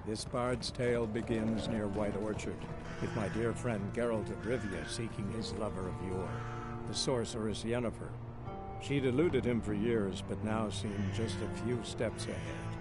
This bard's tale begins near White Orchard, with my dear friend Geralt of Rivia seeking his lover of yore, the sorceress Yennefer. She'd eluded him for years, but now seemed just a few steps ahead.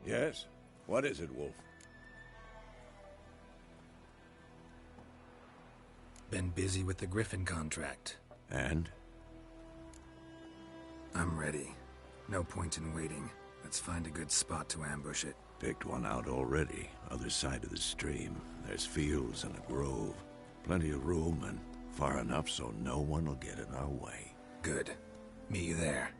Yes? What is it, Wolf? Been busy with the Griffin contract. And? I'm ready. No point in waiting. Let's find a good spot to ambush it. Picked one out already. Other side of the stream. There's fields and a grove. Plenty of room and far enough so no one will get in our way. Good. Meet you there.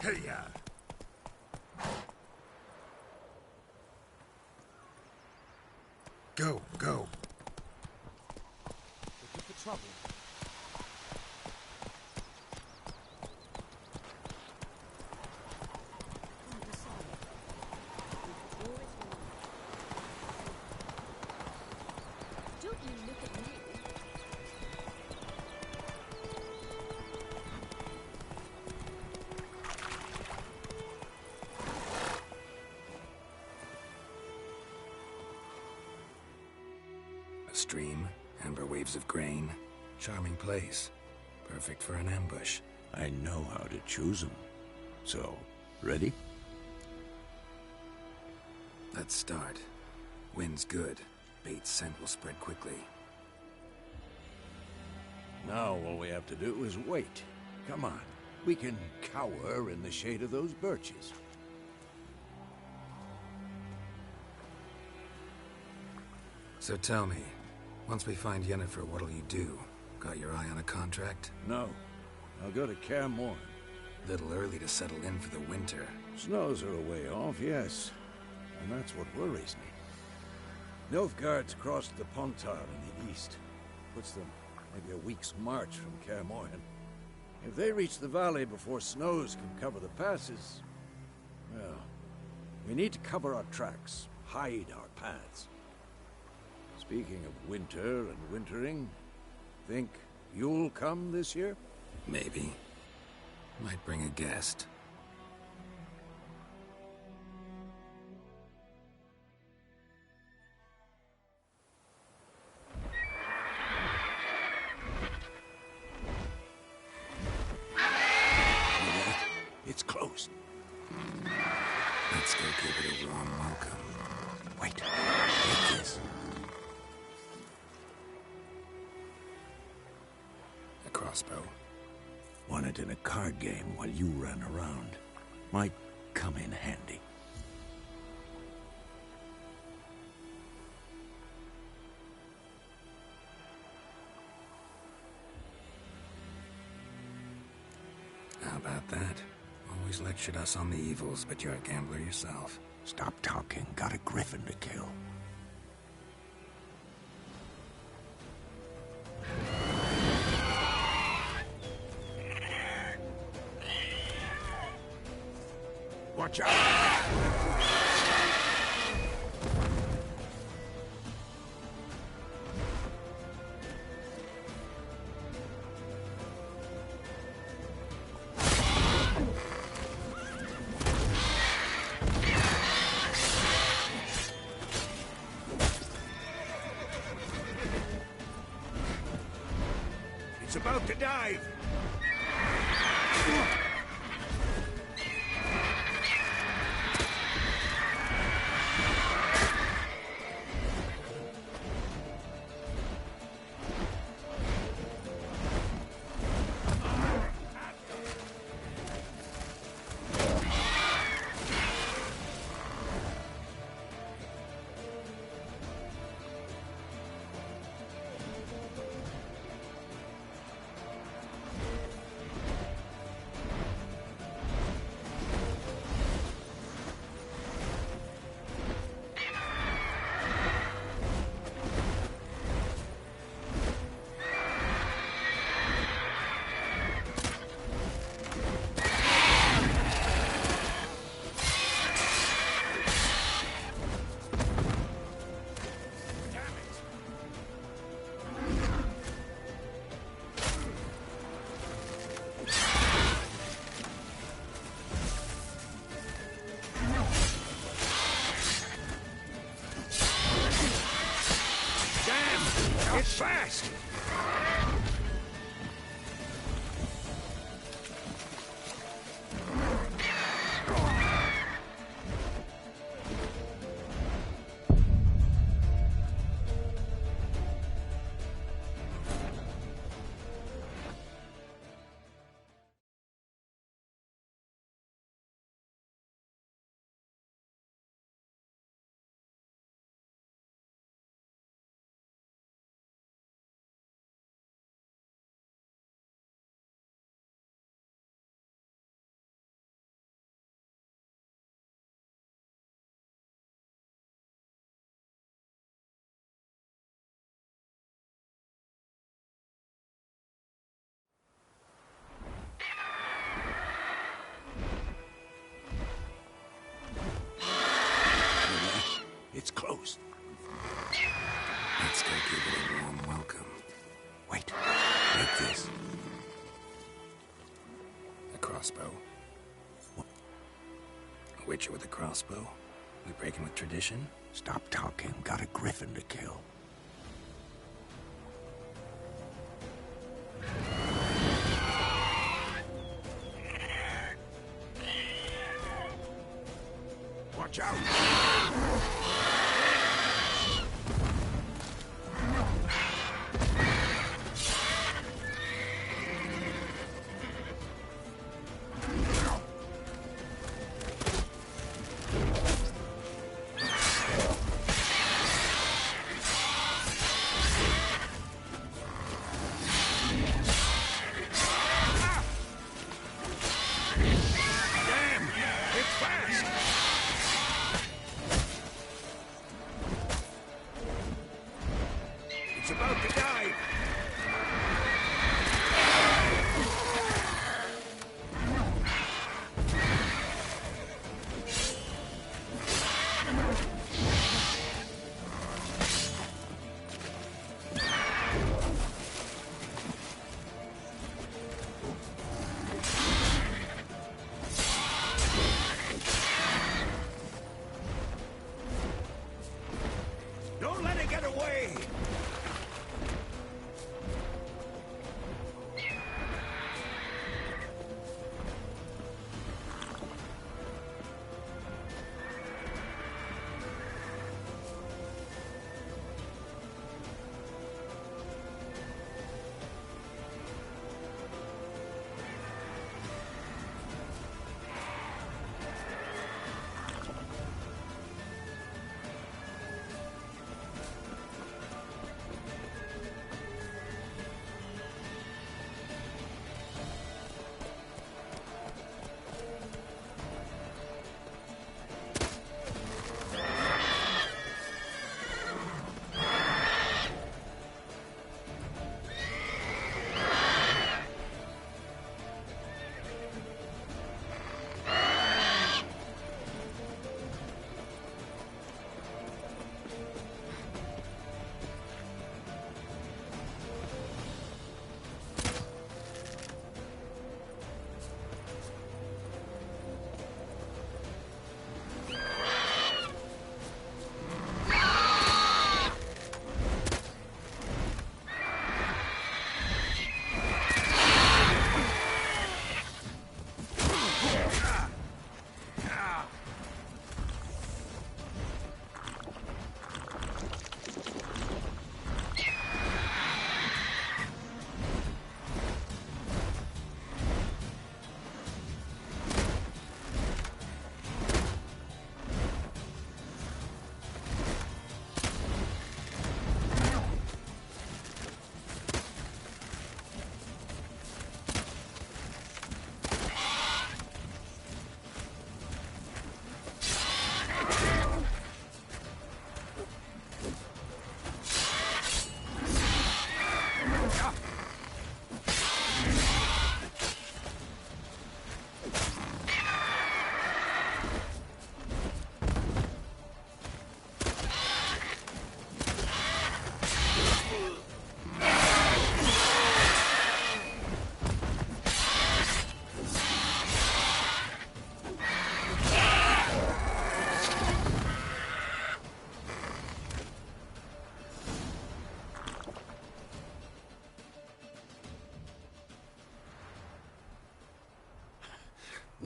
Hey-ya! Go, go. Looking for trouble. Don't you look at me. A stream, amber waves of grain. Charming place. Perfect for an ambush. I know how to choose them. So, ready? Let's start. Wind's good. Bait's scent will spread quickly. Now all we have to do is wait. Come on. We can cower in the shade of those birches. So tell me, once we find Yennefer, what'll you do? Got your eye on a contract? No. I'll go to Kaer Morhen. Little early to settle in for the winter. Snows are a way off, yes. And that's what worries me. Nilfgaard's crossed the Pontar in the east. Puts them maybe a week's march from Kaer Morhen. If they reach the valley before snows can cover the passes, well, we need to cover our tracks, hide our paths. Speaking of winter and wintering, think you'll come this year? Maybe. Might bring a guest. It's close. Let's go give it a warm welcome. Wait. Take this. A crossbow. Won it in a card game while you ran around. Might come in handy. How about that? Always lectured us on the evils, but you're a gambler yourself. Stop talking. Got a griffin to kill. Watch out! It's about to dive! It's fast! Witcher with a crossbow. We breaking with tradition? Stop talking. Got a griffin to kill. Watch out! It's about to die! Don't let it get away!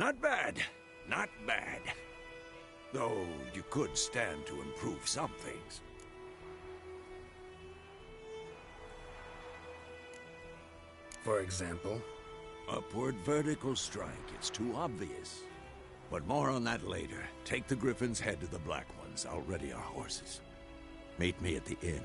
Not bad. Not bad. Though you could stand to improve some things. For example? Upward vertical strike. It's too obvious. But more on that later. Take the Griffin's head to the Black Ones. I'll ready our horses. Meet me at the inn.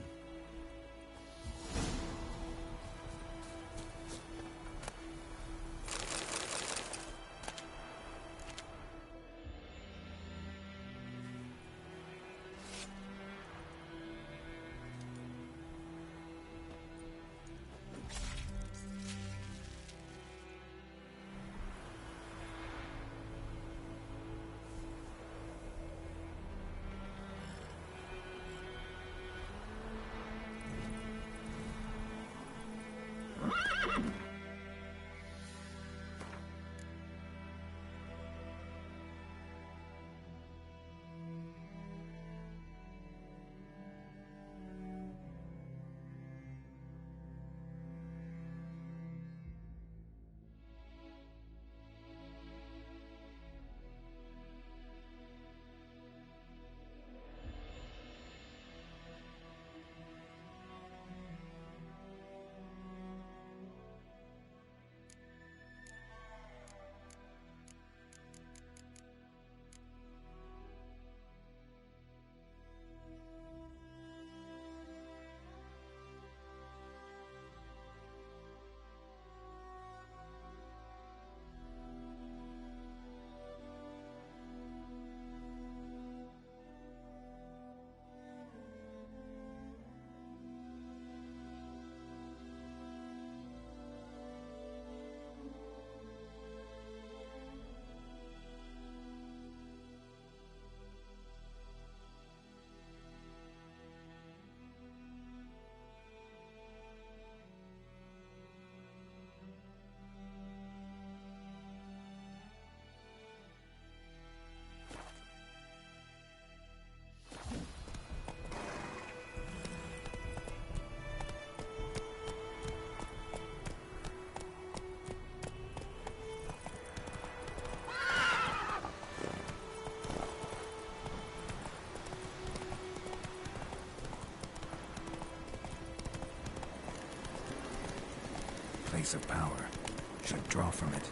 piece of power. Should draw from it.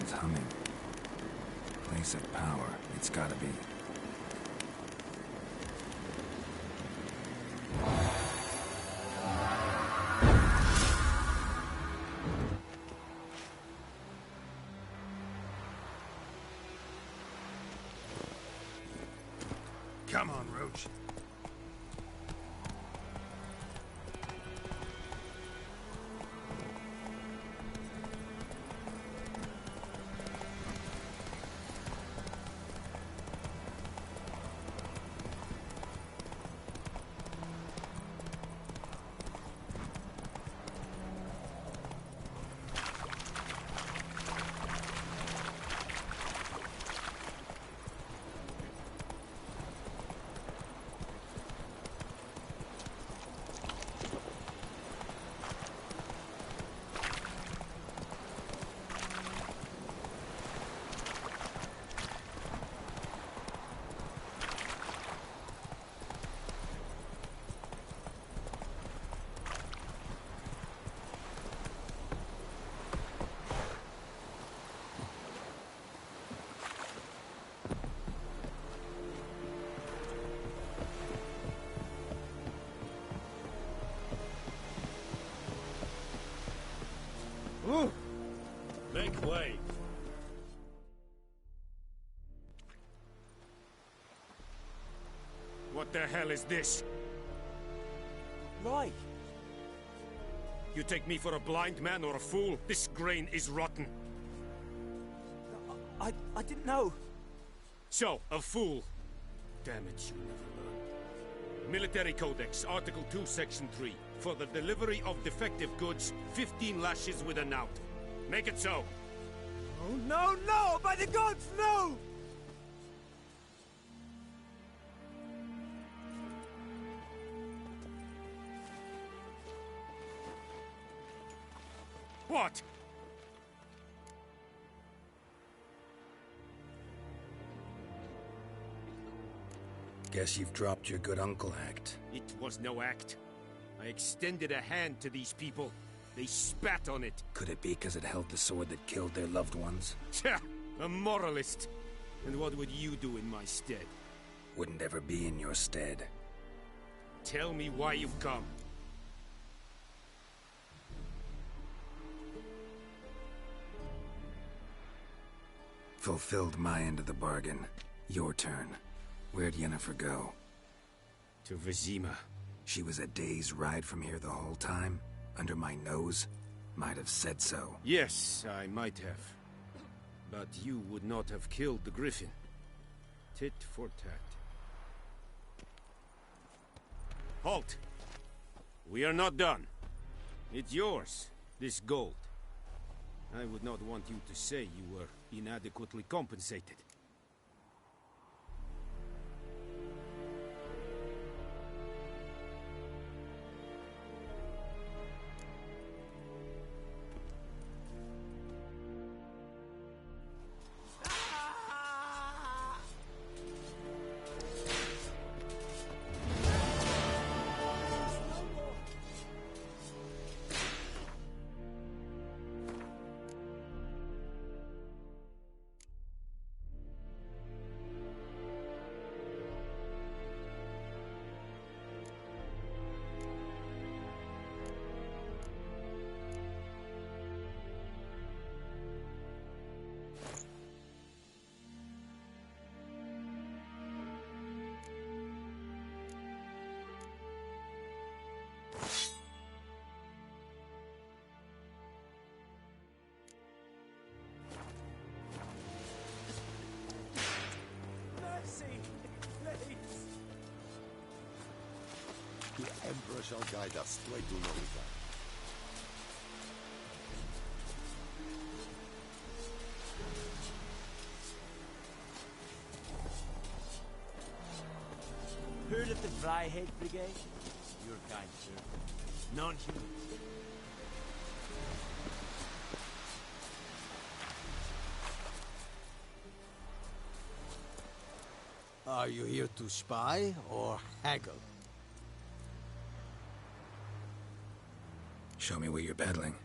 Someone's humming. Place of power. It's gotta be. Come on, Roach. Make way. What the hell is this? Right. You take me for a blind man or a fool? This grain is rotten. I didn't know. So, a fool. Damn it, you never learn. Military Codex, Article 2, Section 3. For the delivery of defective goods, 15 lashes with a knout. Make it so. Oh, no, no! By the gods, no! What? Guess you've dropped your good uncle act. It was no act. I extended a hand to these people. They spat on it. Could it be because it held the sword that killed their loved ones? Tja, a moralist. And what would you do in my stead? Wouldn't ever be in your stead. Tell me why you've come. Fulfilled my end of the bargain. Your turn. Where'd Yennefer go? To Vizima. She was a day's ride from here the whole time? Under my nose? Might have said so. Yes, I might have. But you would not have killed the Griffin. Tit for tat. Halt! We are not done. It's yours, this gold. I would not want you to say you were inadequately compensated. The Emperor shall guide us straight to Norika. Heard of the Vryheid Brigade? Your kind, sir. Non-human. Are you here to spy or haggle? Show me where you're peddling.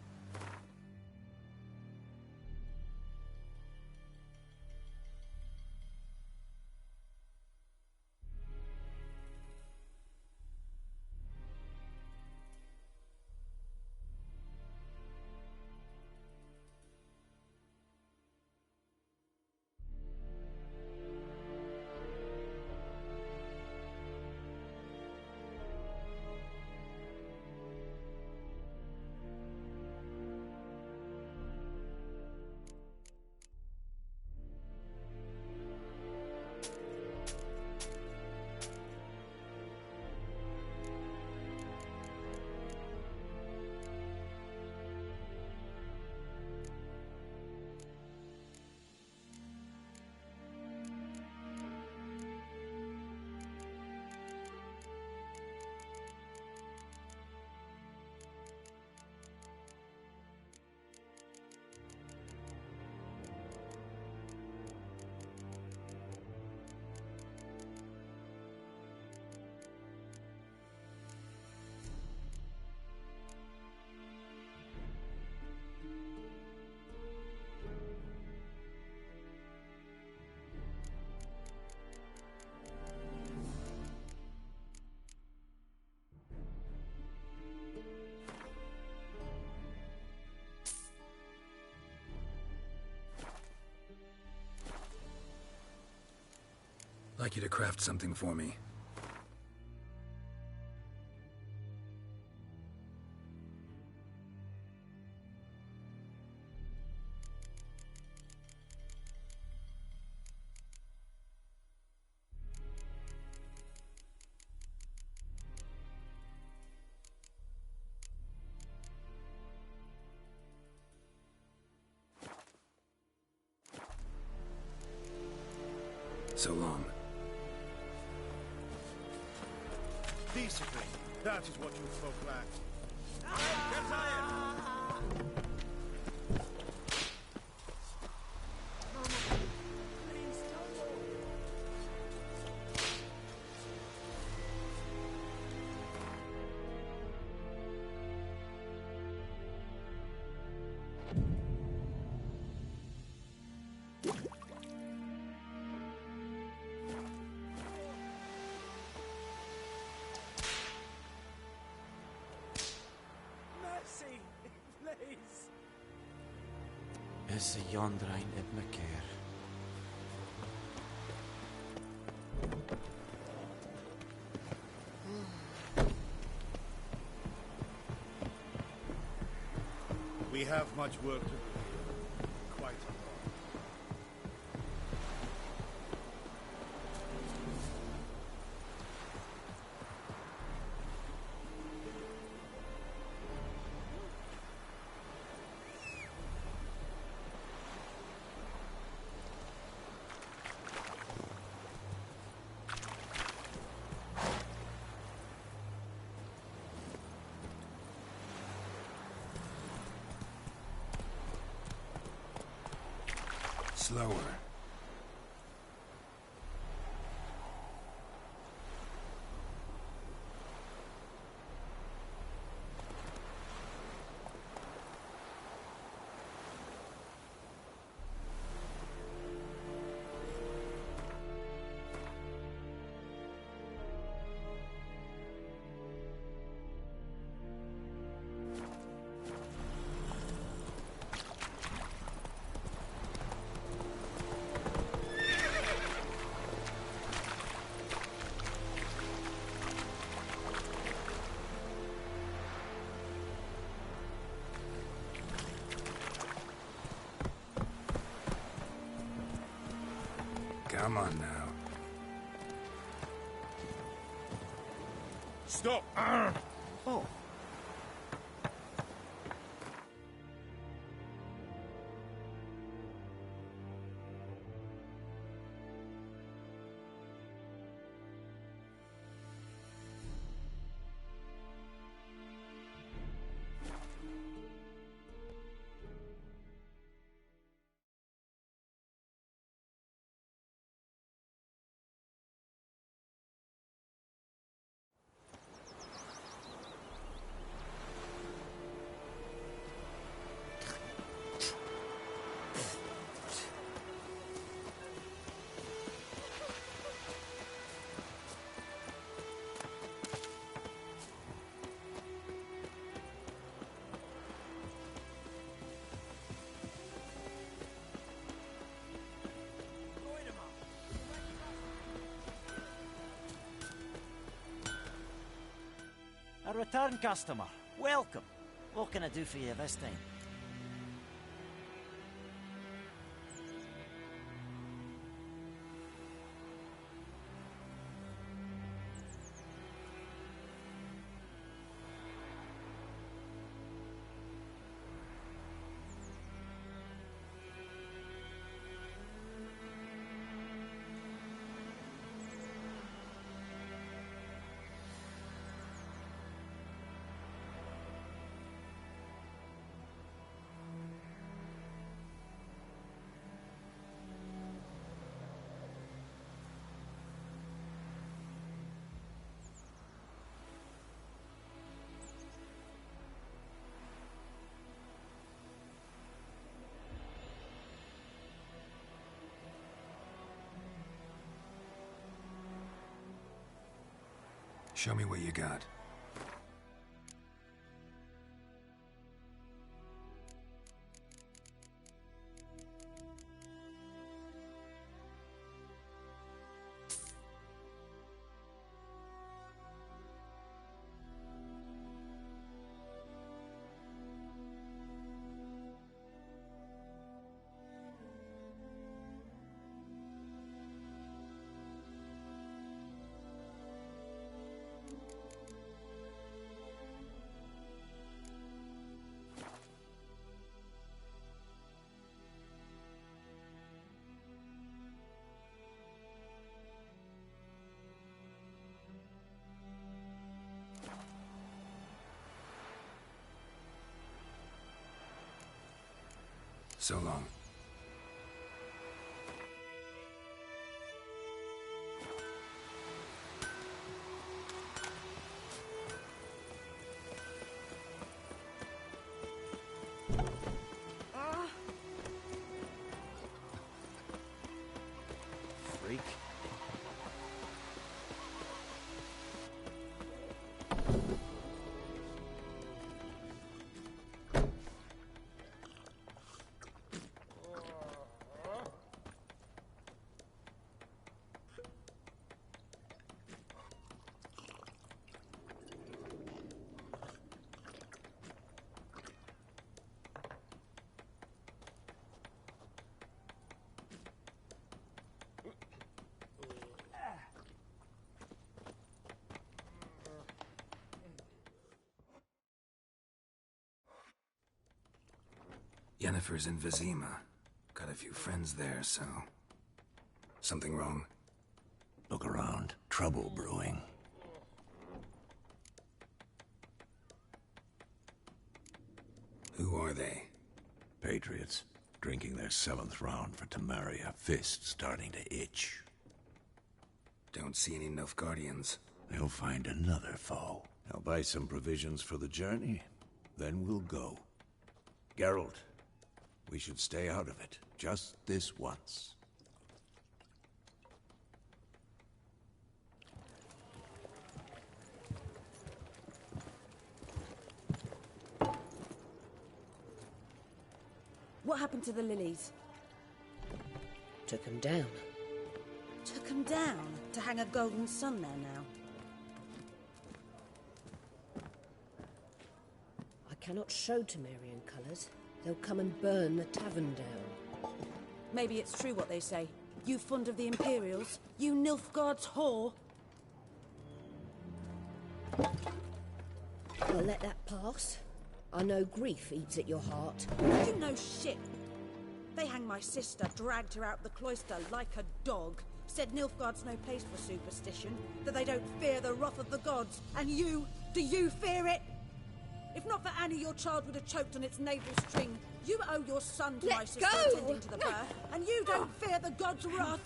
like you to craft something for me. So long. Decently. That is what you folk lack. Mercy, please. Is Yondrain Ibmaker. We have much work to do here. Quite a lot. Slower. Come on now. Stop! Oh. A return customer. Welcome. What can I do for you this time? Show me what you got. So long. Freak. Yennefer's in Vizima. Got a few friends there, so... Something wrong? Look around. Trouble brewing. Who are they? Patriots. Drinking their 7th round for Temeria. Fist starting to itch. Don't see any Nilfgaardians. They'll find another foe. I'll buy some provisions for the journey. Then we'll go. Geralt, we should stay out of it. Just this once. What happened to the lilies? Took them down. Took them down? To hang a golden sun there now? I cannot show Temerian colours. They'll come and burn the tavern down. Maybe it's true what they say. You fond of the Imperials? You Nilfgaard's whore? I'll let that pass. I know grief eats at your heart. You know shit. They hanged my sister, dragged her out the cloister like a dog. Said Nilfgaard's no place for superstition, that they don't fear the wrath of the gods. And you? Do you fear it? If not for Annie, your child would have choked on its navel string. You owe your son to my sister attending to the birth, and you don't fear the gods' wrath.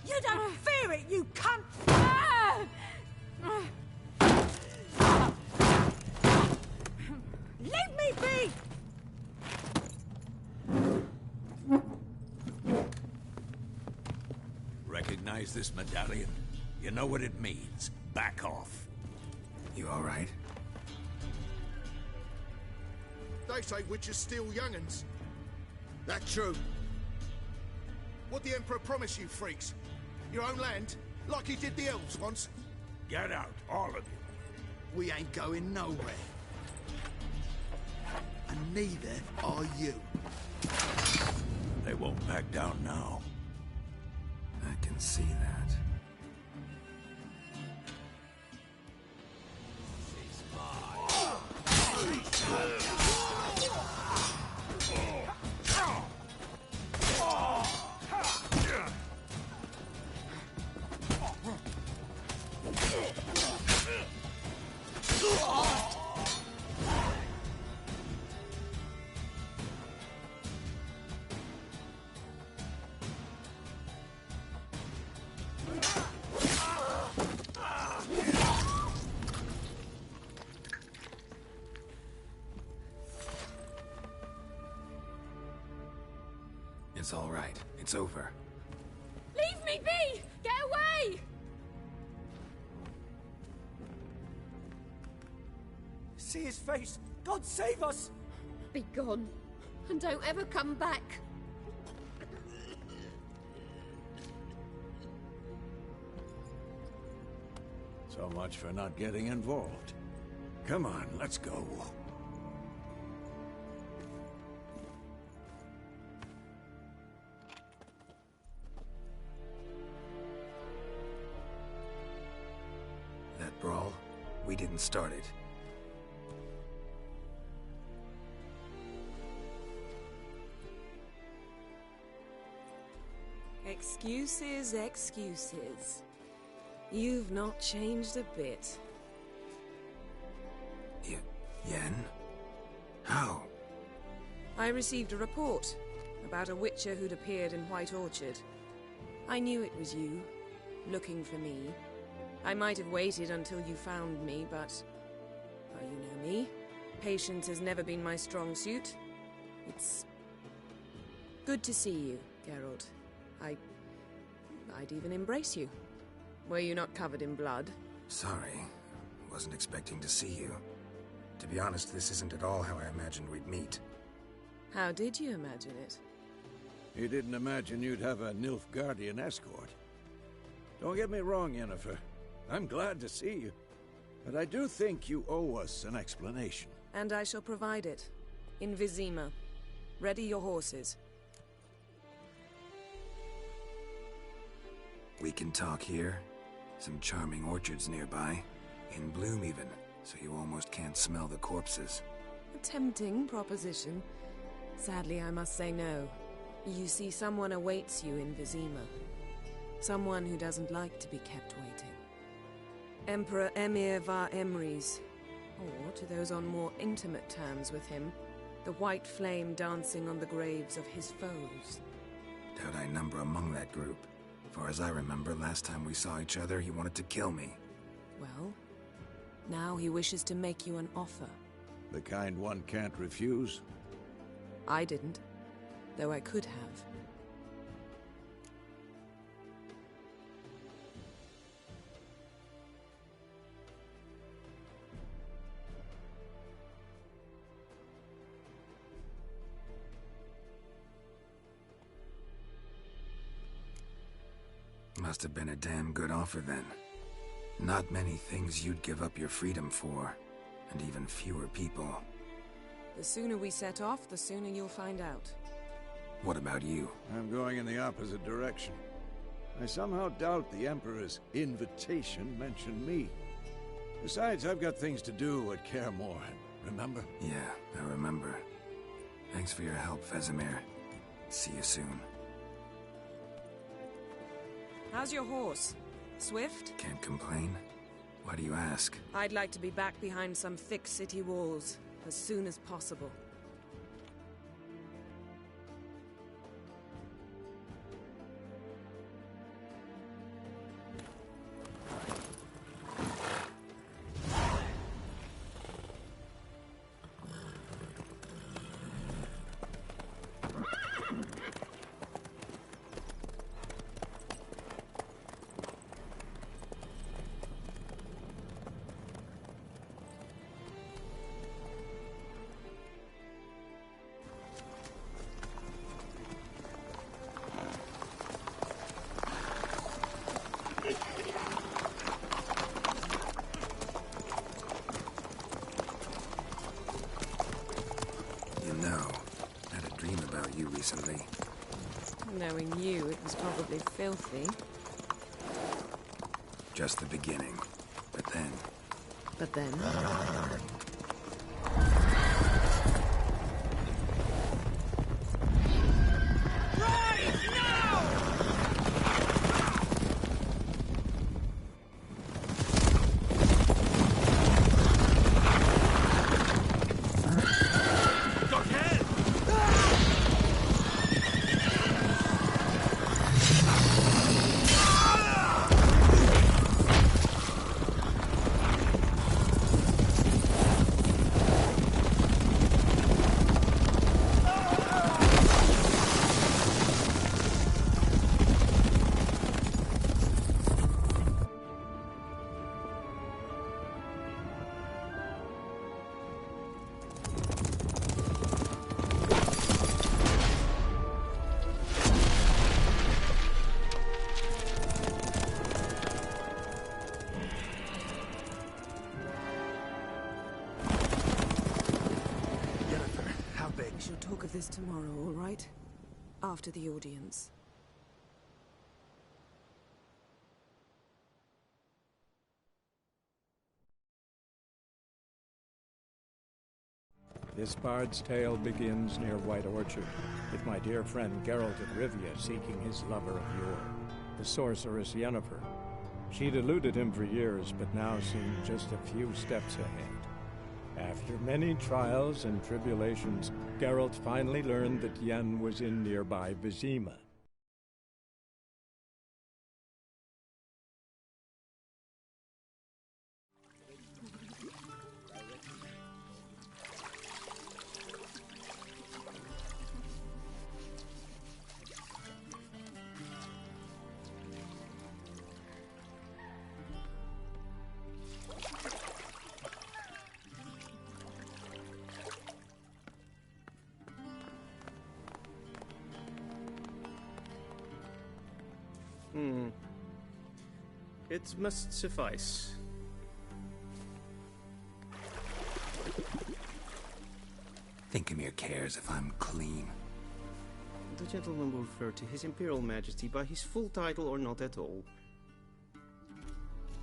You don't fear it, you cunt! Leave me be! Recognize this medallion? You know what it means. Back off. You all right? They say witches steal young'uns. That true? What the Emperor promise you, freaks? Your own land? Like he did the elves once? Get out, all of you. We ain't going nowhere. And neither are you. They won't back down now. I can see that. It's all right. It's over. Leave me be! Get away! See his face! God save us! Be gone. And don't ever come back. So much for not getting involved. Come on, let's go. That brawl, we didn't start it. Excuses, excuses. You've not changed a bit. Yen? How? I received a report. about a witcher who'd appeared in White Orchard. I knew it was you, looking for me. I might have waited until you found me, but... well, you know me. Patience has never been my strong suit. It's... good to see you, Geralt. I'd even embrace you. Were you not covered in blood? Sorry. Wasn't expecting to see you. To be honest, this isn't at all how I imagined we'd meet. How did you imagine it? You didn't imagine you'd have a Nilfgaardian escort. Don't get me wrong, Yennefer. I'm glad to see you. But I do think you owe us an explanation. And I shall provide it. In Vizima. Ready your horses. We can talk here. Some charming orchards nearby. In bloom even, so you almost can't smell the corpses. A tempting proposition. Sadly, I must say no. You see, someone awaits you in Vizima. Someone who doesn't like to be kept waiting. Emperor Emhyr var Emreis. Or, to those on more intimate terms with him, the white flame dancing on the graves of his foes. Doubt I number among that group. Far as I remember, last time we saw each other, he wanted to kill me. Well, now he wishes to make you an offer. The kind one can't refuse? I didn't, though I could have. Must have been a damn good offer then. Not many things you'd give up your freedom for, and even fewer people. The sooner we set off, the sooner you'll find out. What about you? I'm going in the opposite direction. I somehow doubt the Emperor's invitation mentioned me. Besides, I've got things to do at Kaer Morhen, remember? Yeah, I remember. Thanks for your help, Vesemir. See you soon. How's your horse? Swift? Can't complain. Why do you ask? I'd like to be back behind some thick city walls as soon as possible. Recently. Knowing you, it was probably filthy. Just the beginning. But then... But then? This tomorrow, all right? After the audience. This bard's tale begins near White Orchard, with my dear friend Geralt of Rivia seeking his lover of yore, the sorceress Yennefer. She'd eluded him for years, but now seemed just a few steps ahead. After many trials and tribulations, Geralt finally learned that Yen was in nearby Vizima. It must suffice. Thinkamir cares if I'm clean. The gentleman will refer to His Imperial Majesty by his full title or not at all.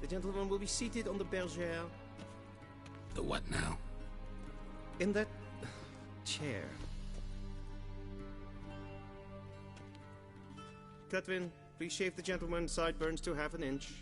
The gentleman will be seated on the bergère. The what now? In that chair. Cletwin, please shave the gentleman's sideburns to half an inch.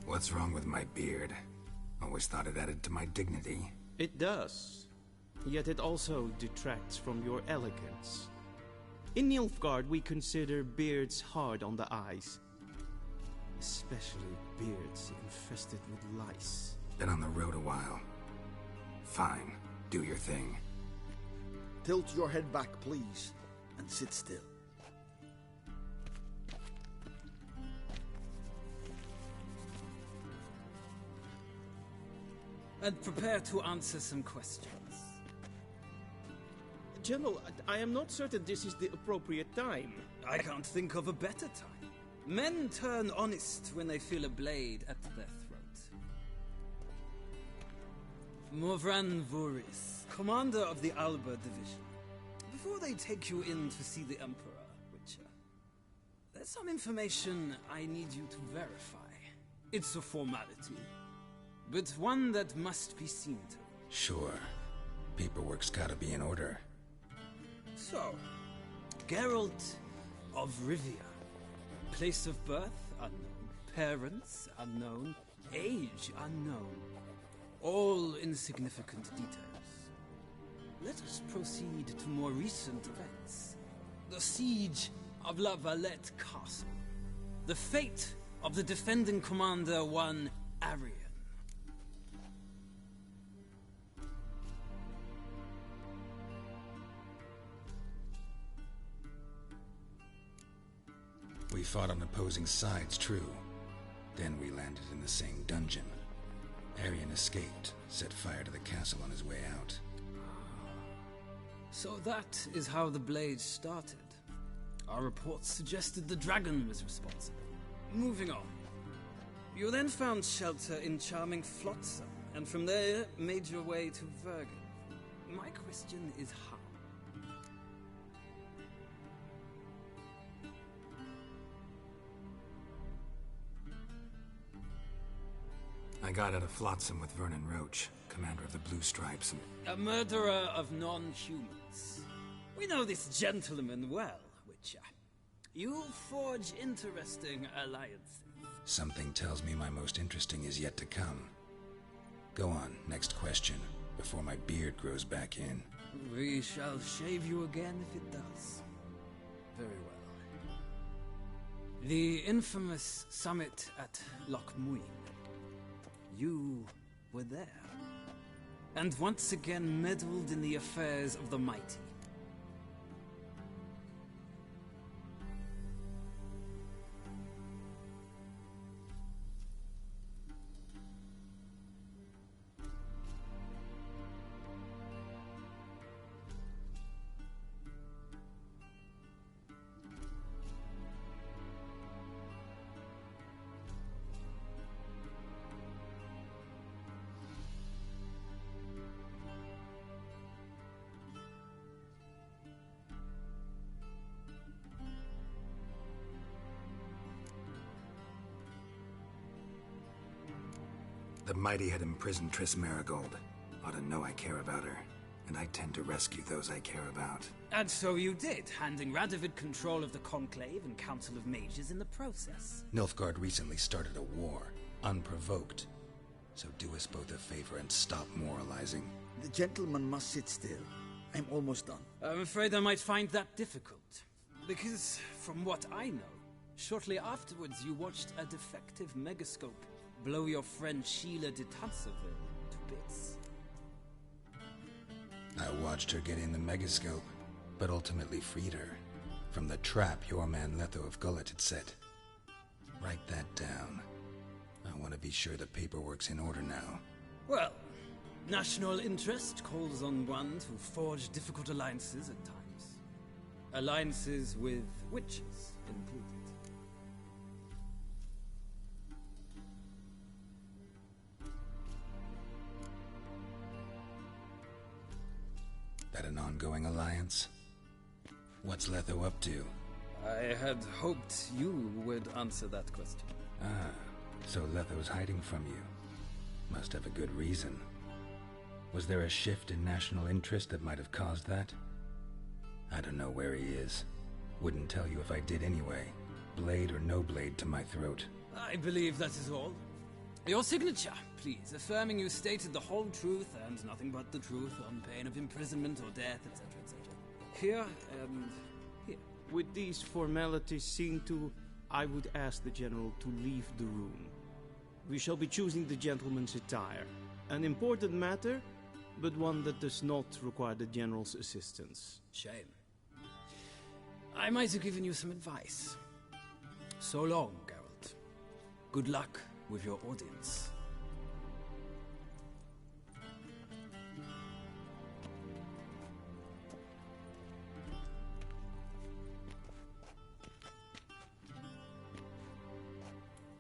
What's wrong with my beard? Always thought it added to my dignity. It does. Yet it also detracts from your elegance. In Nilfgaard, we consider beards hard on the eyes. Especially beards infested with lice. Been on the road a while. Fine. Do your thing. Tilt your head back, please, and sit still. And prepare to answer some questions. General, I am not certain this is the appropriate time. I can't think of a better time. Men turn honest when they feel a blade at their throat. Morvran Voorhis, commander of the Alba Division. Before they take you in to see the Emperor, Witcher, there's some information I need you to verify. It's a formality, but one that must be seen to. Sure. Paperwork's gotta be in order. So, Geralt of Rivia. Place of birth unknown. Parents unknown. Age unknown. All insignificant details. Let us proceed to more recent events. The siege of La Valette Castle. The fate of the defending commander, one Arian. We fought on opposing sides, true. Then we landed in the same dungeon. Arian escaped, set fire to the castle on his way out. So that is how the Blade started. Our reports suggested the dragon was responsible. Moving on. You then found shelter in charming Flotsam, and from there made your way to Vergen. My question is how? I got out of Flotsam with Vernon Roach, commander of the Blue Stripes, and... A murderer of non-humans. We know this gentleman well, Witcher. You forge interesting alliances. Something tells me my most interesting is yet to come. Go on, next question, before my beard grows back in. We shall shave you again if it does. Very well. The infamous summit at Loch Muin. You were there. and once again meddled in the affairs of the mighty. The mighty had imprisoned Triss Merigold. Ought to know I care about her, and I tend to rescue those I care about. And so you did, handing Radovid control of the Conclave and Council of Mages in the process. Nilfgaard recently started a war, unprovoked. So do us both a favor and stop moralizing. The gentleman must sit still. I'm almost done. I'm afraid I might find that difficult. Because, from what I know, shortly afterwards you watched a defective megascope blow your friend Sheila de Tanserville to bits. I watched her get in the megascope, but ultimately freed her from the trap your man Letho of Gullet had set. Write that down. I want to be sure the paperwork's in order now. Well, national interest calls on one to forge difficult alliances at times. Alliances with witches included. That an ongoing alliance? What's Letho up to? I had hoped you would answer that question. Ah, so Letho's hiding from you. Must have a good reason. Was there a shift in national interest that might have caused that? I don't know where he is. Wouldn't tell you if I did anyway. Blade or no blade to my throat. I believe that is all. Your signature, please, affirming you stated the whole truth and nothing but the truth on pain of imprisonment or death, etc., etc. Here and here. With these formalities seen to, I would ask the General to leave the room. We shall be choosing the gentleman's attire. An important matter, but one that does not require the General's assistance. Shame. I might have given you some advice. So long, Geralt. Good luck with your audience.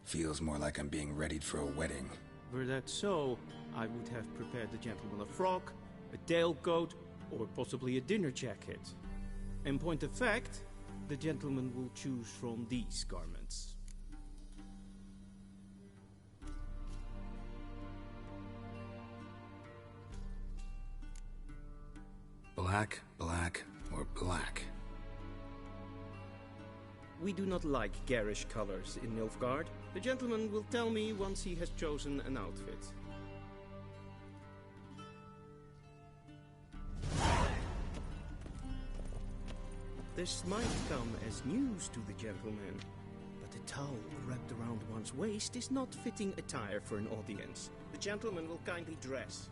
Feels more like I'm being readied for a wedding. Were that so, I would have prepared the gentleman a frock, a tailcoat, or possibly a dinner jacket. In point of fact, the gentleman will choose from these garments. Black, black, or black? We do not like garish colors in Nilfgaard. The gentleman will tell me once he has chosen an outfit. This might come as news to the gentleman, but a towel wrapped around one's waist is not fitting attire for an audience. The gentleman will kindly dress.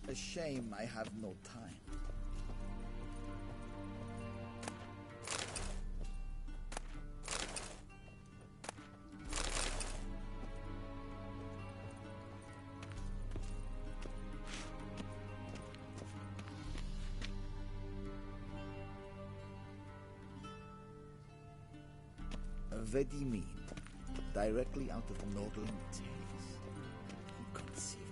A shame I have no time. Very mean. Directly out of Nordland tales. Inconceivable.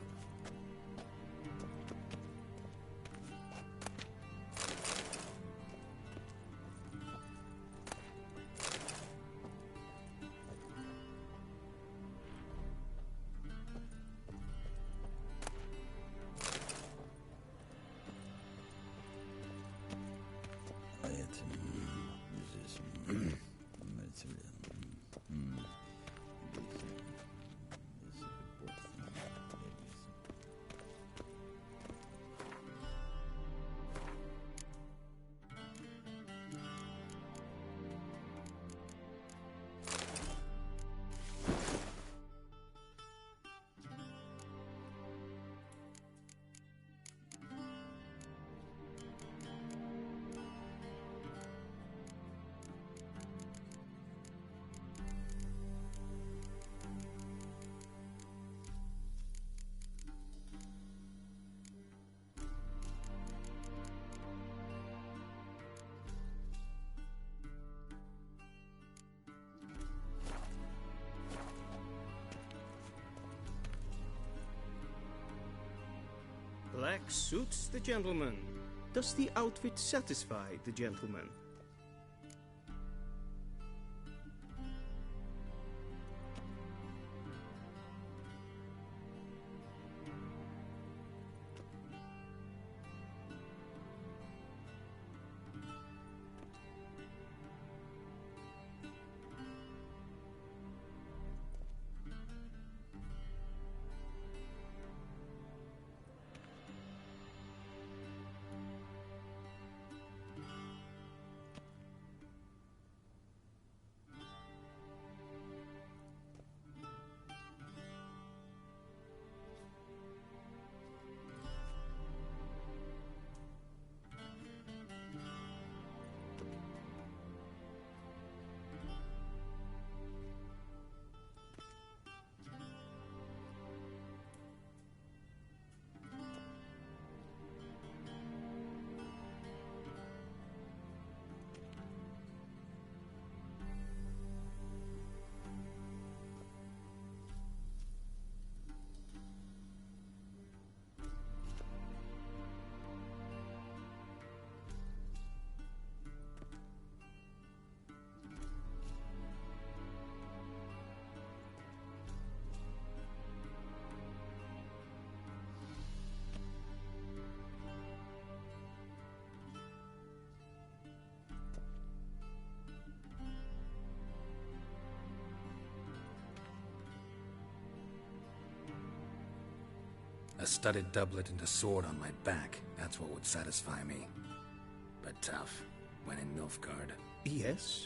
Black suits the gentleman. Does the outfit satisfy the gentleman? A studded doublet and a sword on my back, that's what would satisfy me. But tough, when in Nilfgaard. Yes?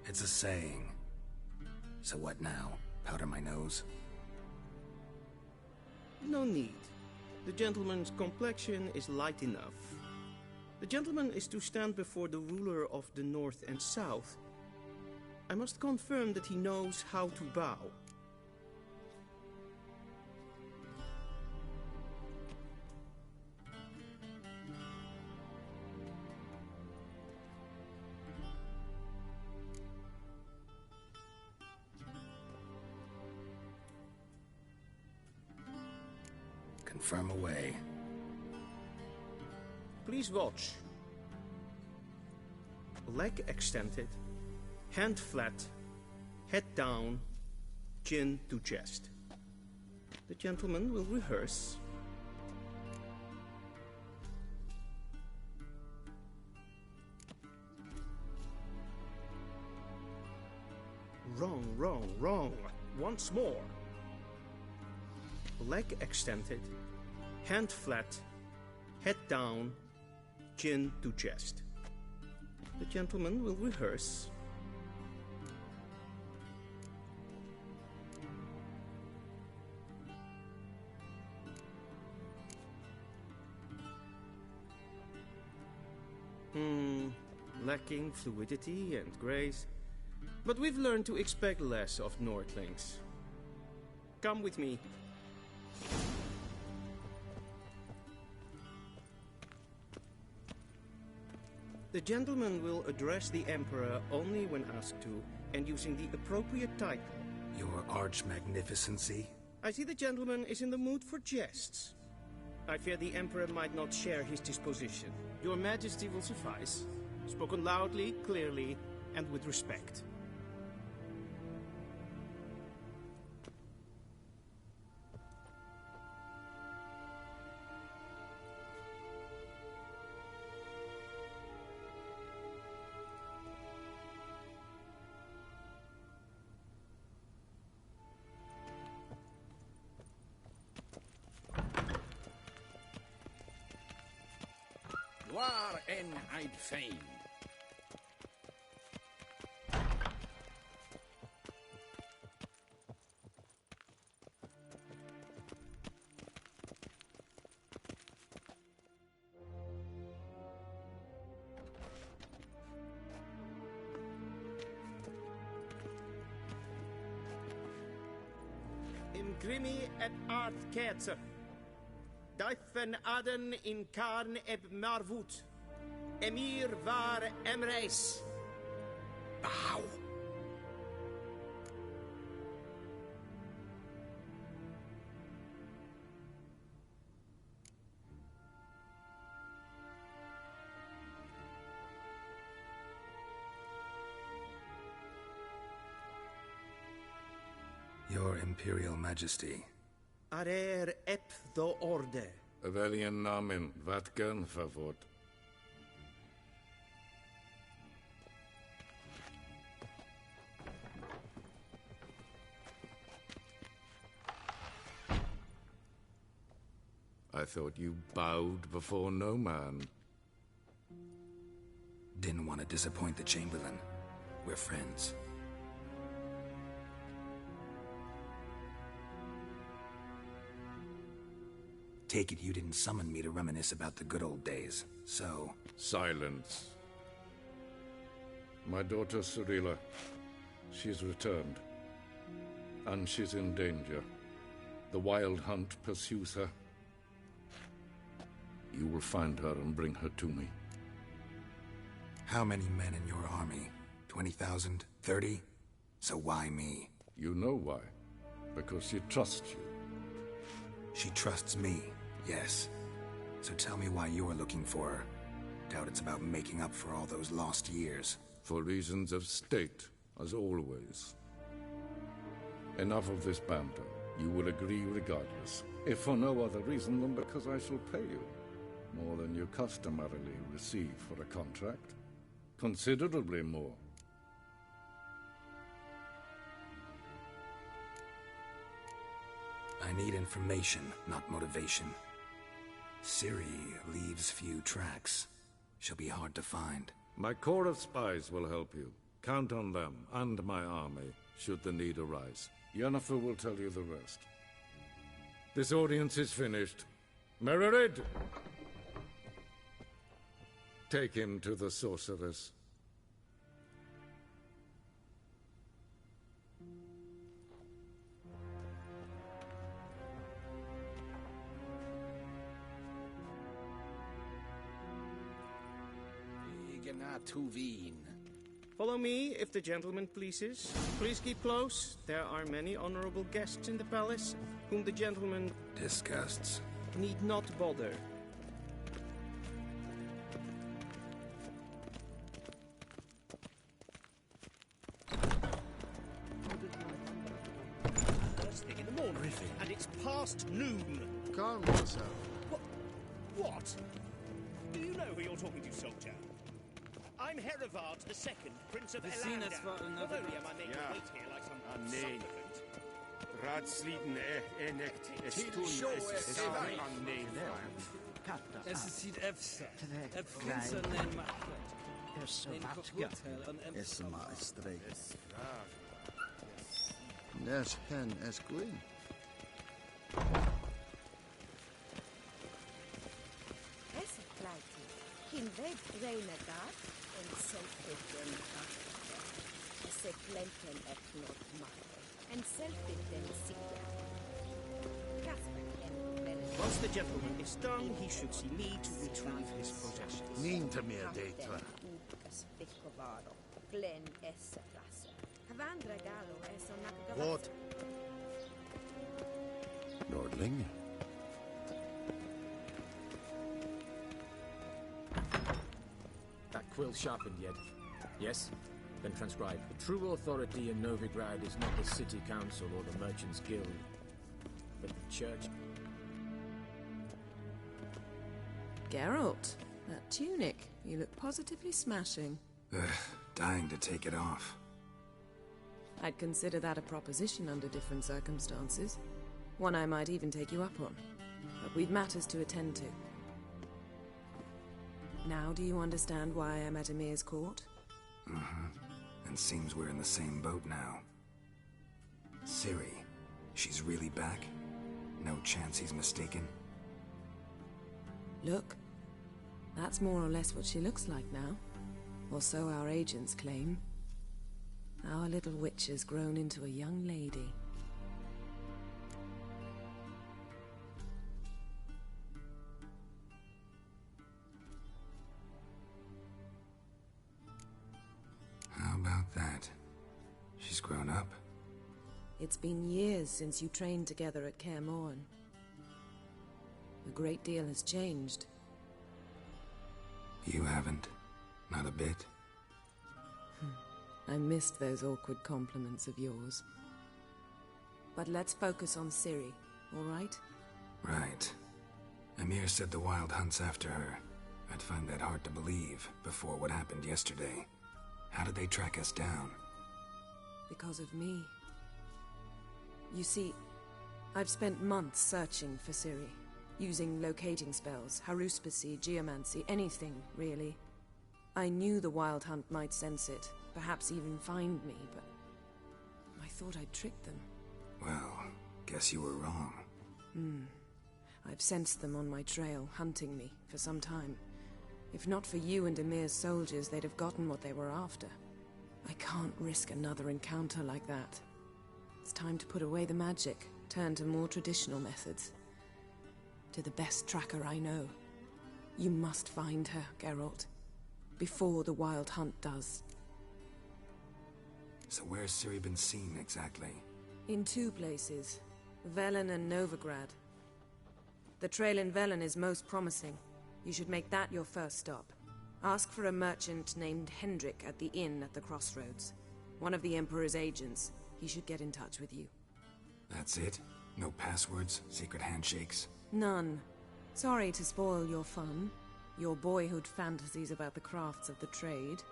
It's a saying. So what now? Powder my nose? No need. The gentleman's complexion is light enough. The gentleman is to stand before the ruler of the North and South. I must confirm that he knows how to bow. Confirm away. Please watch. Leg extended, hand flat, head down, chin to chest. The gentleman will rehearse. Wrong, wrong, wrong. Once more. Leg extended, hand flat, head down, chin to chest. The gentleman will rehearse. Lacking fluidity and grace. But we've learned to expect less of Nordlings. Come with me. The gentleman will address the Emperor only when asked to, and using the appropriate title. Your Arch-Magnificency? I see the gentleman is in the mood for jests. I fear the Emperor might not share his disposition. Your Majesty will suffice. Spoken loudly, clearly, and with respect. Waar en I'd fain. Imgrimi et art kerzer. Daifen aden in karn eb marvut. Emir var emreis. Bow. Your Imperial Majesty. Arer ep do orde. Weljen namen, wat kan favort? I thought you bowed before no man. Didn't want to disappoint the Chamberlain. We're friends. Take it you didn't summon me to reminisce about the good old days, so... Silence. My daughter Cirilla, she's returned. And she's in danger. The Wild Hunt pursues her. You will find her and bring her to me. How many men in your army? 20,000? 30? So why me? You know why. Because she trusts you. She trusts me, yes. So tell me why you're looking for her. Doubt it's about making up for all those lost years. For reasons of state, as always. Enough of this banter. You will agree regardless. If for no other reason than because I shall pay you. More than you customarily receive for a contract. Considerably more. I need information, not motivation. Ciri leaves few tracks. She'll be hard to find. My corps of spies will help you. Count on them and my army, should the need arise. Yennefer will tell you the rest. This audience is finished. Mererid! Take him to the sorceress. Follow me, if the gentleman pleases. Please keep close. There are many honorable guests in the palace, whom the gentleman... disgusts. ...need not bother. First thing in the morning, and it's past noon. Calm yourself. What? Do you know who you're talking to, soldier? I'm Herivard II, Prince of Elandan. Not only am I making wait here like some supplicant. Raadsleden echt Es sieht Efsa. Prinsen en Machet. Es maestreis. Nes hen es glyn. Es pleiti. Hin weg renegat en selfitten se plenten eknot mache. En selfitten sikja. Once the gentleman is done, he should see me to retrieve his possessions. Ninta meer deitra. trovado. Glen esse classe. Havandra Gallo es on What? Nordling? That quill sharpened yet? Yes? Then transcribe. The true authority in Novigrad is not the city council or the merchants' guild, but the church. Geralt, that tunic. You look positively smashing. Ugh, dying to take it off. I'd consider that a proposition under different circumstances. One I might even take you up on. But we've matters to attend to. Now do you understand why I'm at Emir's court? Mm-hmm. And seems we're in the same boat now. Ciri, she's really back? No chance he's mistaken? Look, that's more or less what she looks like now. Or so our agents claim. Our little witch has grown into a young lady. How about that? She's grown up? It's been years since you trained together at Kaer Morhen. A great deal has changed. You haven't? Not a bit? I missed those awkward compliments of yours. But let's focus on Ciri, all right? Right. Emir said the Wild Hunt's after her. I'd find that hard to believe before what happened yesterday. How did they track us down? Because of me. You see, I've spent months searching for Ciri, using locating spells, haruspicy, geomancy, anything, really. I knew the Wild Hunt might sense it, perhaps even find me, but I thought I'd tricked them. Well, guess you were wrong. I've sensed them on my trail, hunting me, for some time. If not for you and Emir's soldiers, they'd have gotten what they were after. I can't risk another encounter like that. It's time to put away the magic, turn to more traditional methods. To the best tracker I know. You must find her, Geralt. Before the Wild Hunt does. So where's Ciri been seen, exactly? In two places. Velen and Novigrad. The trail in Velen is most promising. You should make that your first stop. Ask for a merchant named Hendrik at the inn at the crossroads. One of the Emperor's agents. He should get in touch with you. That's it? No passwords? Secret handshakes? None. Sorry to spoil your fun. Your boyhood fantasies about the crafts of the trade.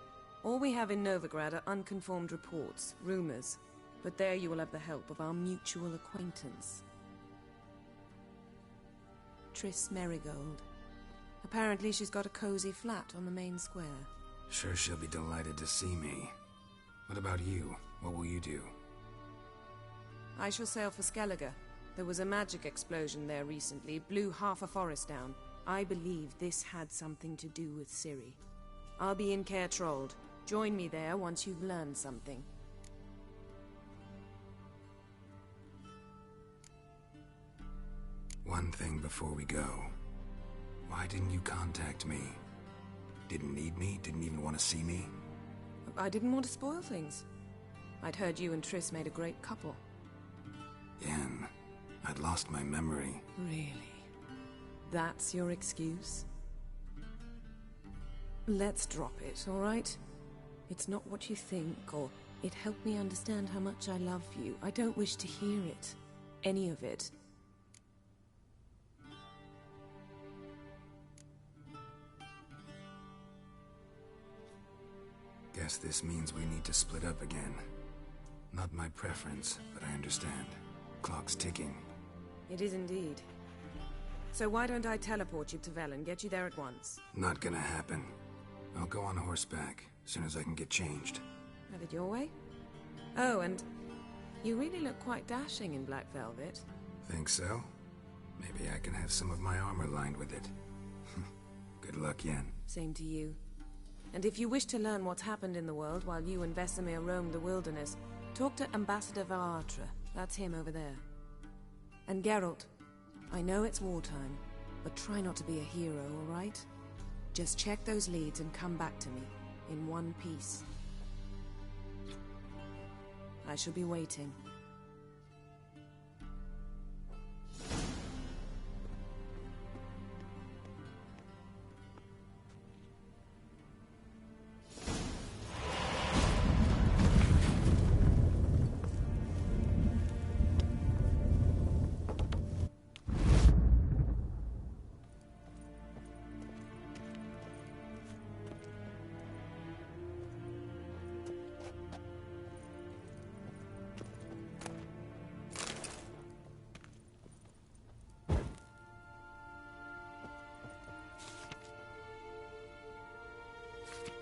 All we have in Novigrad are unconfirmed reports, rumors. But there you will have the help of our mutual acquaintance. Triss Merigold. Apparently she's got a cozy flat on the main square. Sure she'll be delighted to see me. What about you? What will you do? I shall sail for Skellige. There was a magic explosion there recently, blew half a forest down. I believe this had something to do with Ciri. I'll be in Caer Trolde. Join me there once you've learned something. One thing before we go. Why didn't you contact me? Didn't need me? Didn't even want to see me? I didn't want to spoil things. I'd heard you and Triss made a great couple. Yen, I'd lost my memory. Really? That's your excuse? Let's drop it, all right? It's not what you think, or it helped me understand how much I love you. I don't wish to hear it. Any of it. Guess this means we need to split up again. Not my preference, but I understand. Clock's ticking. It is indeed. So why don't I teleport you to Velen, get you there at once? Not gonna happen. I'll go on horseback, as soon as I can get changed. Have it your way? Oh, and you really look quite dashing in black velvet. Think so? Maybe I can have some of my armor lined with it. Good luck, Yen. Same to you. And if you wish to learn what's happened in the world while you and Vesemir roamed the wilderness, talk to Ambassador Varatra. That's him over there. And Geralt, I know it's wartime, but try not to be a hero, all right? Just check those leads and come back to me. in one piece. I shall be waiting.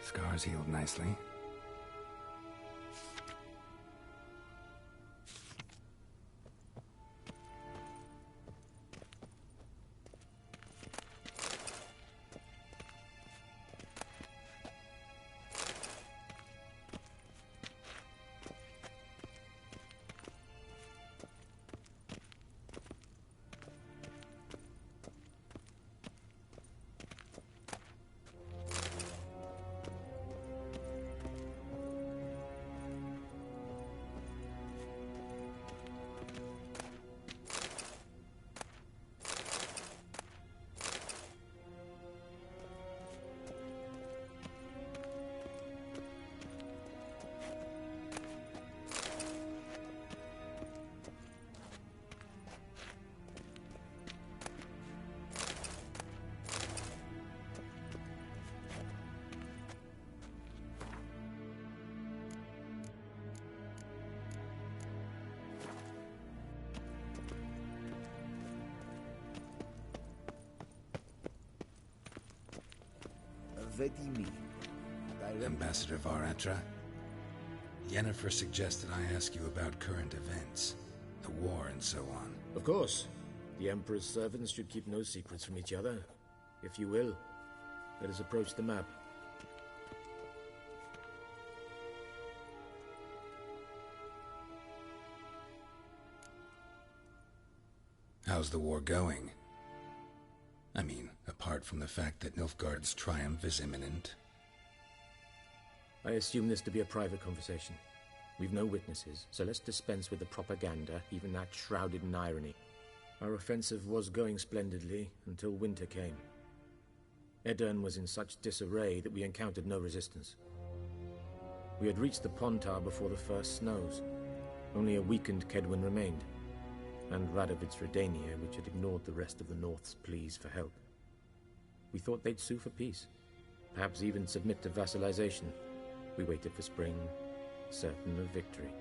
Scars healed nicely. Vedimi. Ambassador Varatra, Yennefer suggested I ask you about current events, the war and so on. Of course. The Emperor's servants should keep no secrets from each other. If you will, let us approach the map. How's the war going? I mean, apart from the fact that Nilfgaard's triumph is imminent. I assume this to be a private conversation. We've no witnesses, so let's dispense with the propaganda, even that shrouded in irony. Our offensive was going splendidly until winter came. Aedirn was in such disarray that we encountered no resistance. We had reached the Pontar before the first snows. Only a weakened Kaedwen remained, and Radovid's Redania, which had ignored the rest of the North's pleas for help. We thought they'd sue for peace, perhaps even submit to vassalization. We waited for spring, certain of victory.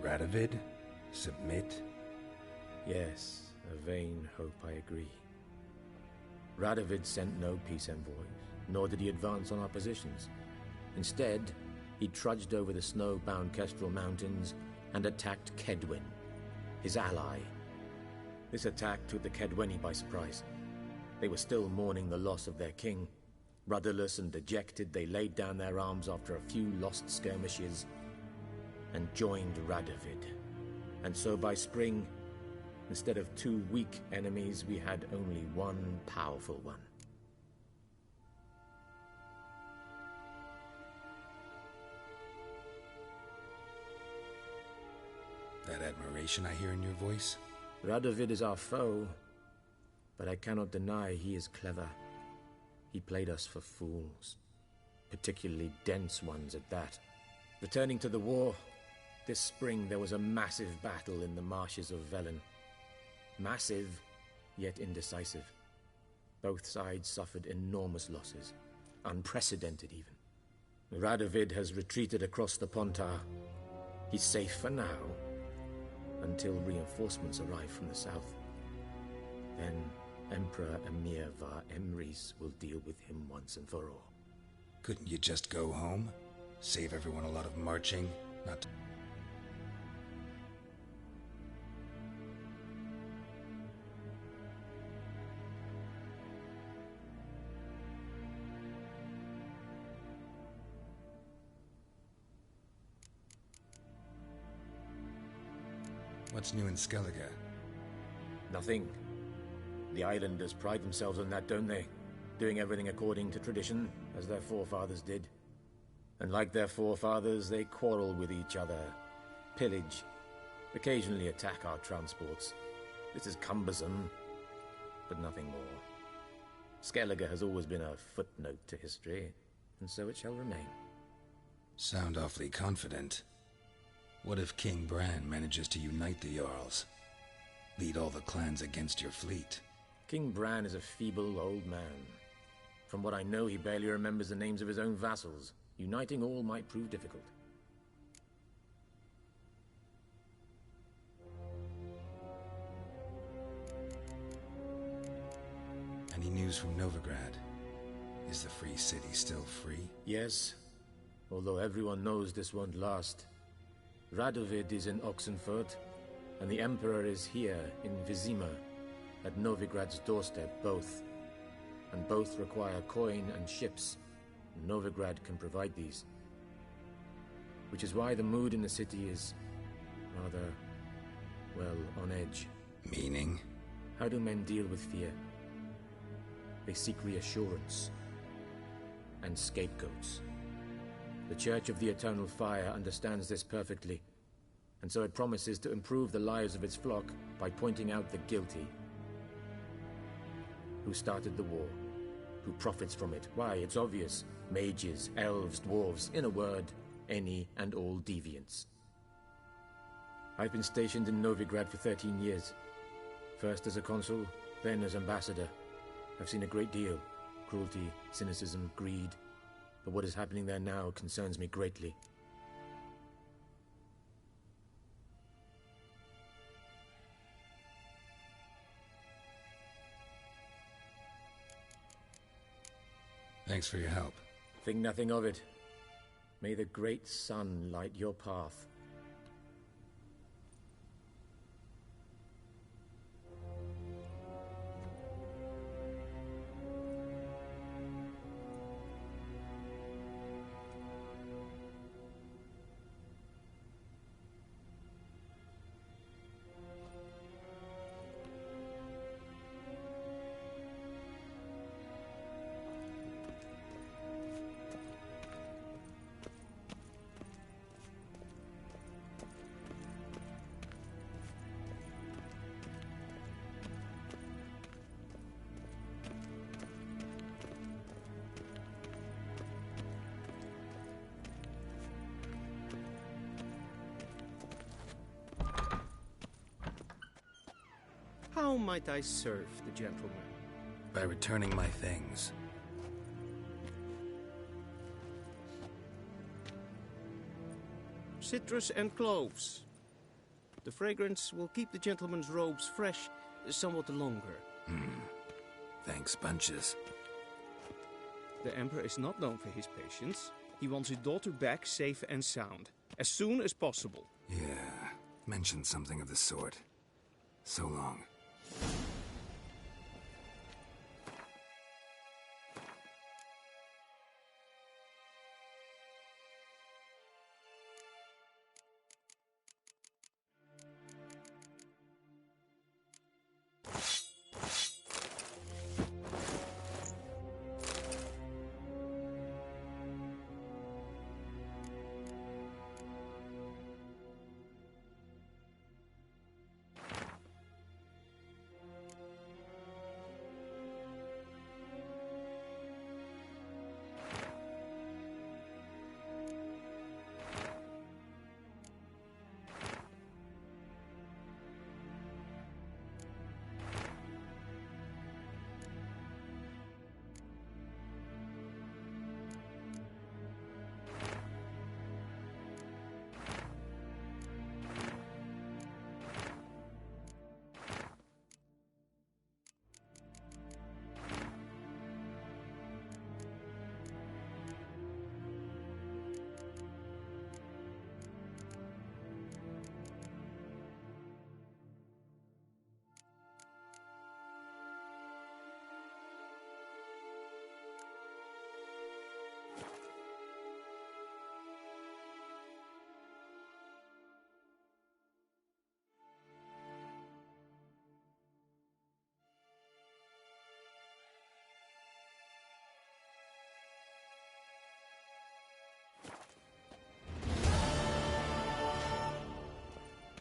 Radovid? Submit? Yes, a vain hope, I agree. Radovid sent no peace envoys, nor did he advance on our positions. Instead, he trudged over the snow-bound Kestrel Mountains and attacked Kaedwen, his ally. This attack took the Kaedweni by surprise. They were still mourning the loss of their king. Rudderless and dejected, they laid down their arms after a few lost skirmishes and joined Radovid. And so by spring, instead of two weak enemies, we had only one powerful one. That admiration I hear in your voice? Radovid is our foe, but I cannot deny he is clever. He played us for fools, particularly dense ones at that. Returning to the war, this spring there was a massive battle in the marshes of Velen. Massive, yet indecisive. Both sides suffered enormous losses, unprecedented even. Radovid has retreated across the Pontar. He's safe for now, until reinforcements arrive from the south. Then Emperor Emhyr var Emreis will deal with him once and for all. Couldn't you just go home? Save everyone a lot of marching? Not to... What's new in Skellige? Nothing. The islanders pride themselves on that, don't they? Doing everything according to tradition, as their forefathers did. And like their forefathers, they quarrel with each other, pillage, occasionally attack our transports. This is cumbersome, but nothing more. Skellige has always been a footnote to history, and so it shall remain. Sound awfully confident. What if King Bran manages to unite the Jarls? Lead all the clans against your fleet? King Bran is a feeble old man. From what I know, he barely remembers the names of his own vassals. Uniting all might prove difficult. Any news from Novigrad? Is the Free City still free? Yes, although everyone knows this won't last. Radovid is in Oxenfurt, and the Emperor is here in Vizima, at Novigrad's doorstep, both. And both require coin and ships. Novigrad can provide these. Which is why the mood in the city is rather, well, on edge. Meaning? How do men deal with fear? They seek reassurance and scapegoats. The Church of the Eternal Fire understands this perfectly, and so it promises to improve the lives of its flock by pointing out the guilty. Who started the war? Who profits from it? Why, it's obvious. Mages, elves, dwarves, in a word, any and all deviants. I've been stationed in Novigrad for 13 years. First as a consul, then as ambassador. I've seen a great deal. Cruelty, cynicism, greed. But what is happening there now concerns me greatly. Thanks for your help. Think nothing of it. May the great sun light your path. How might I serve the gentleman? By returning my things. Citrus and cloves. The fragrance will keep the gentleman's robes fresh somewhat longer. Thanks, bunches. The Emperor is not known for his patience. He wants his daughter back safe and sound, as soon as possible. Yeah, mentioned something of the sort. So long.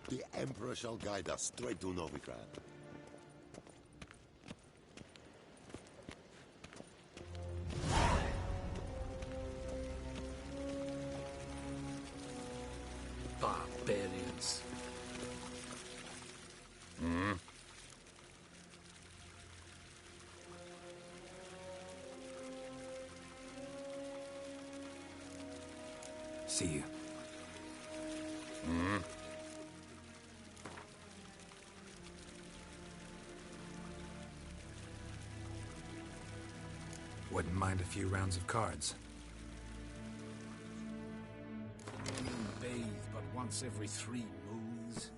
The Emperor shall guide us straight to Novigrad. Barbarians. See you. Wouldn't mind a few rounds of cards. You bathe but once every 3 moons.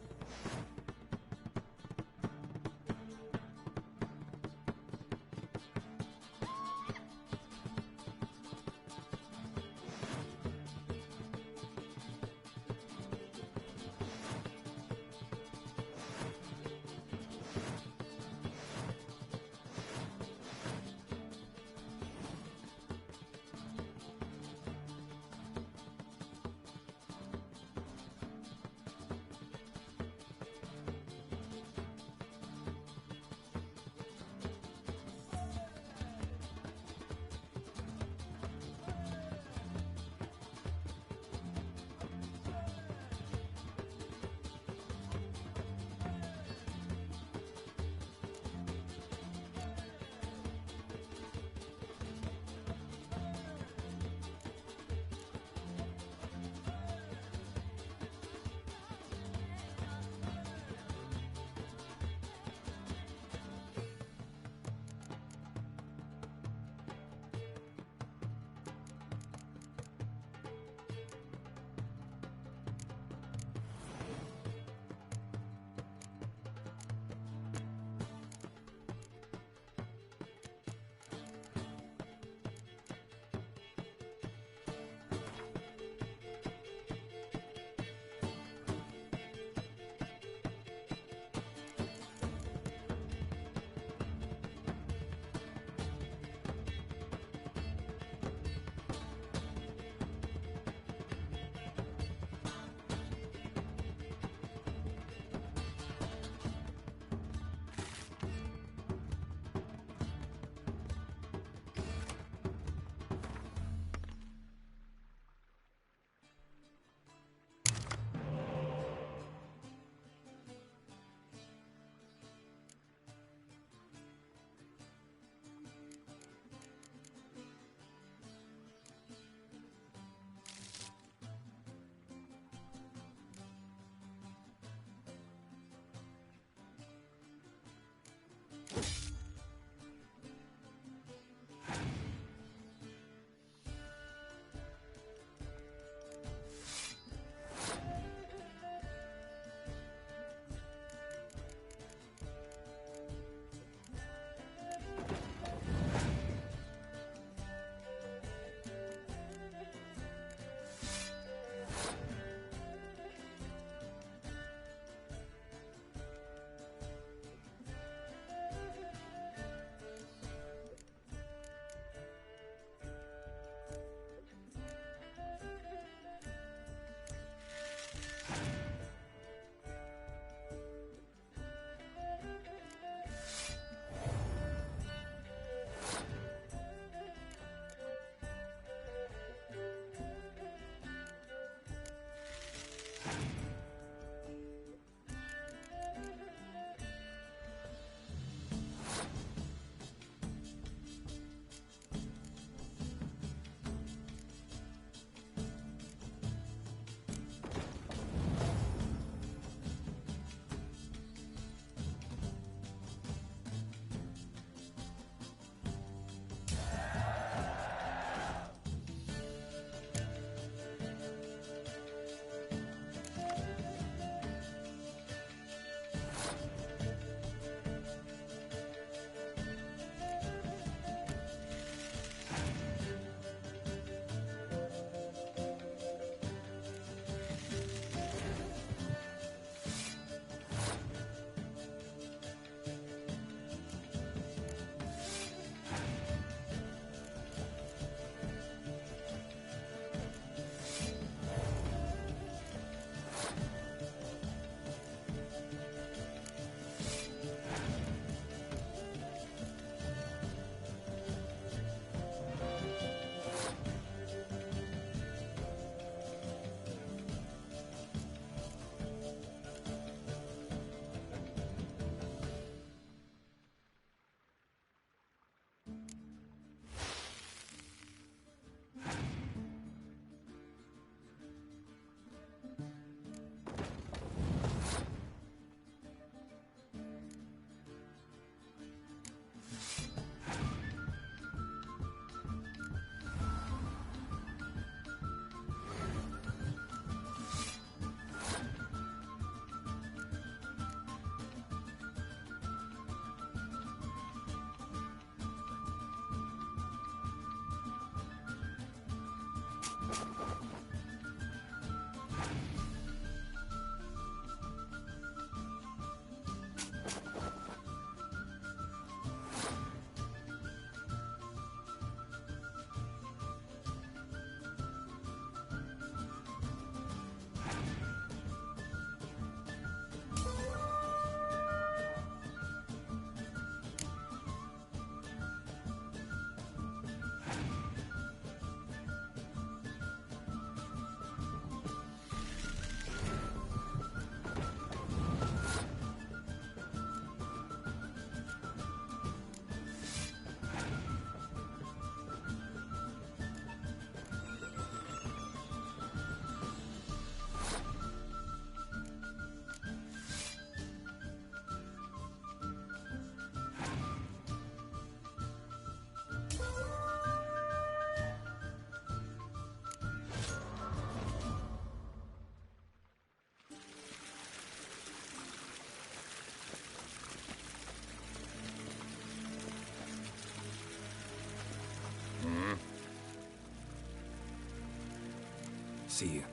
See you.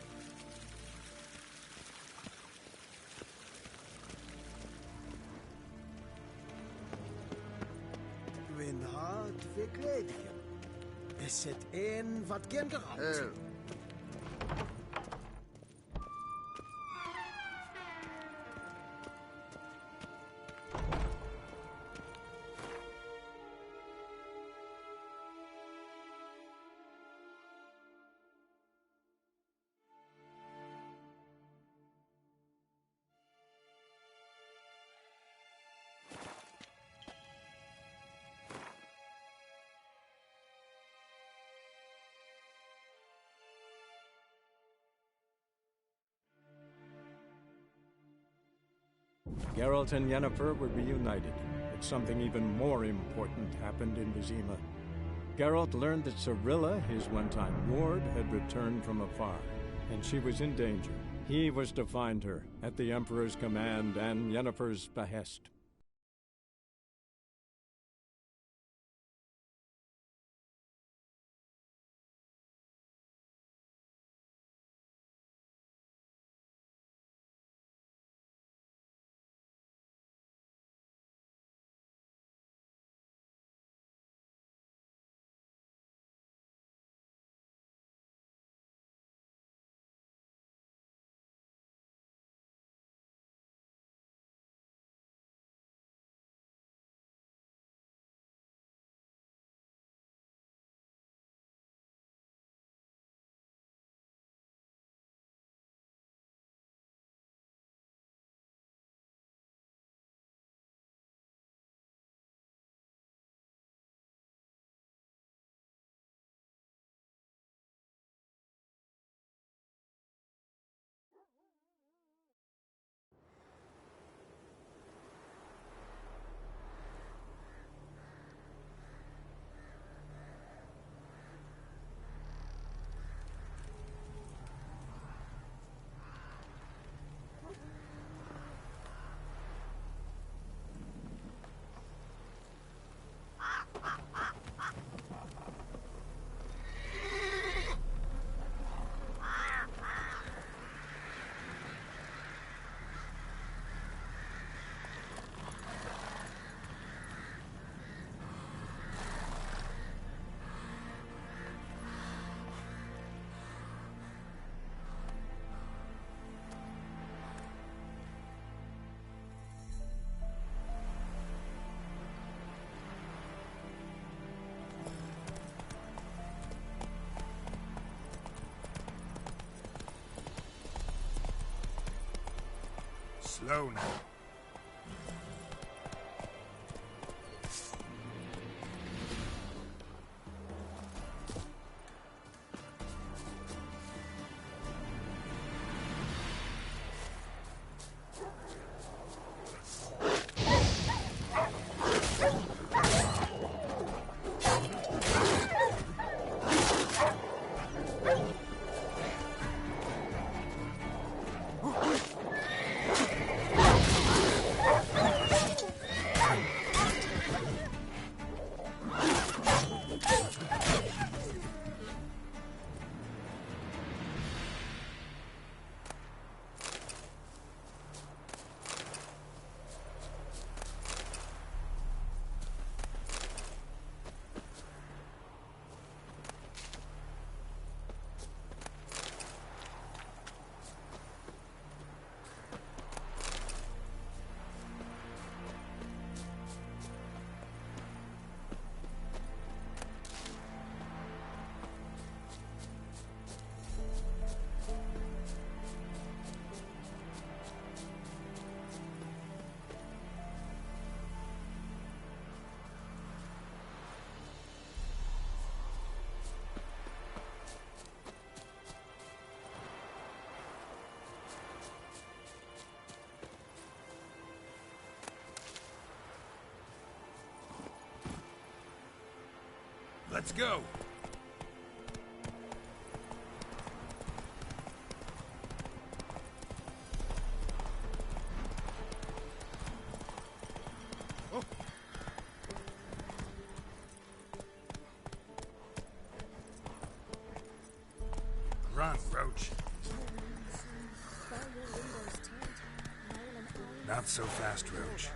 Win hard verkledigen. Is het een wat geen geraakt? Geralt and Yennefer were reunited, but something even more important happened in Vizima. Geralt learned that Cirilla, his one-time ward, had returned from afar, and she was in danger. He was to find her, at the Emperor's command and Yennefer's behest. Slow now. Let's go! Run, Roach. Not so fast, Roach.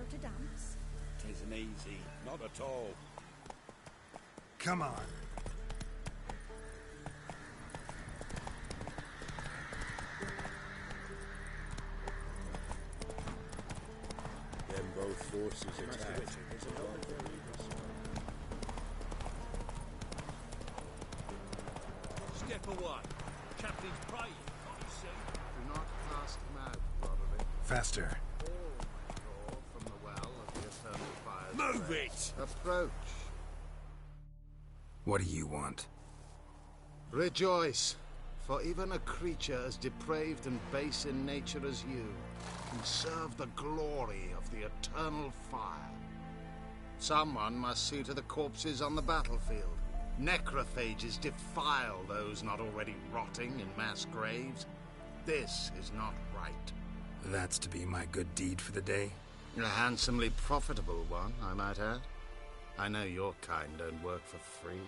To dance? Tisn't easy, not at all. Come on. Then both forces attack. Step away. Captain's praying, can't you see? Do not cast him out, Roderick. Faster. From the well of the eternal fire. Move it! Approach. What do you want? Rejoice, for even a creature as depraved and base in nature as you can serve the glory of the eternal fire. Someone must see to the corpses on the battlefield. Necrophages defile those not already rotting in mass graves. This is not right. That's to be my good deed for the day? A handsomely profitable one, I might add. I know your kind don't work for free.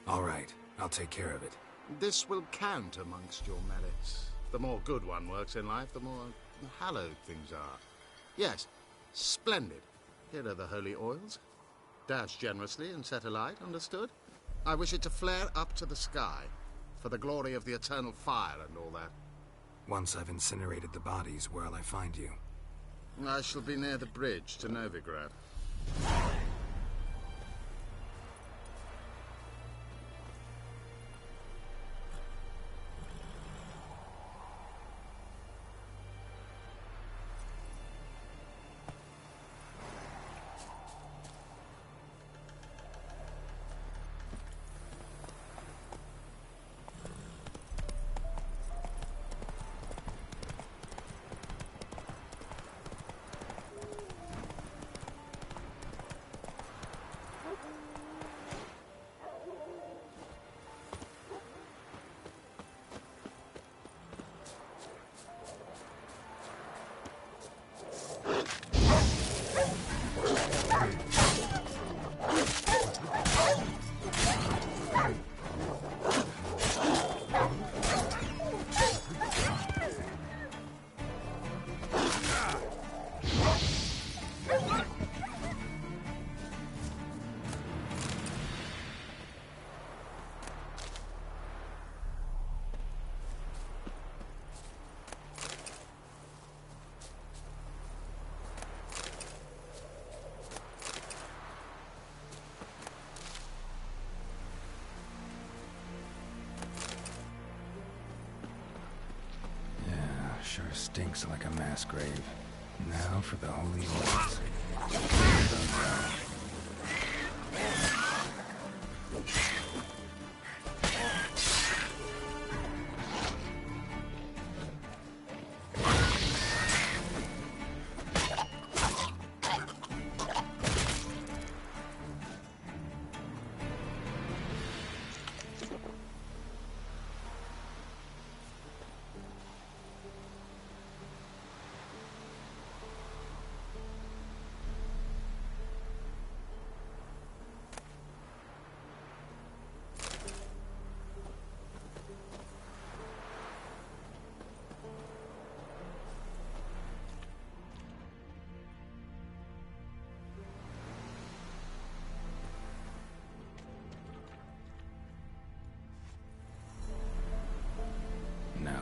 All right, I'll take care of it. This will count amongst your merits. The more good one works in life, the more hallowed things are. Yes, splendid. Here are the holy oils. Dash generously and set alight, understood? I wish it to flare up to the sky, for the glory of the eternal fire and all that. Once I've incinerated the bodies, where'll I find you? I shall be near the bridge to Novigrad. Sure stinks like a mass grave. Now for the holy oils.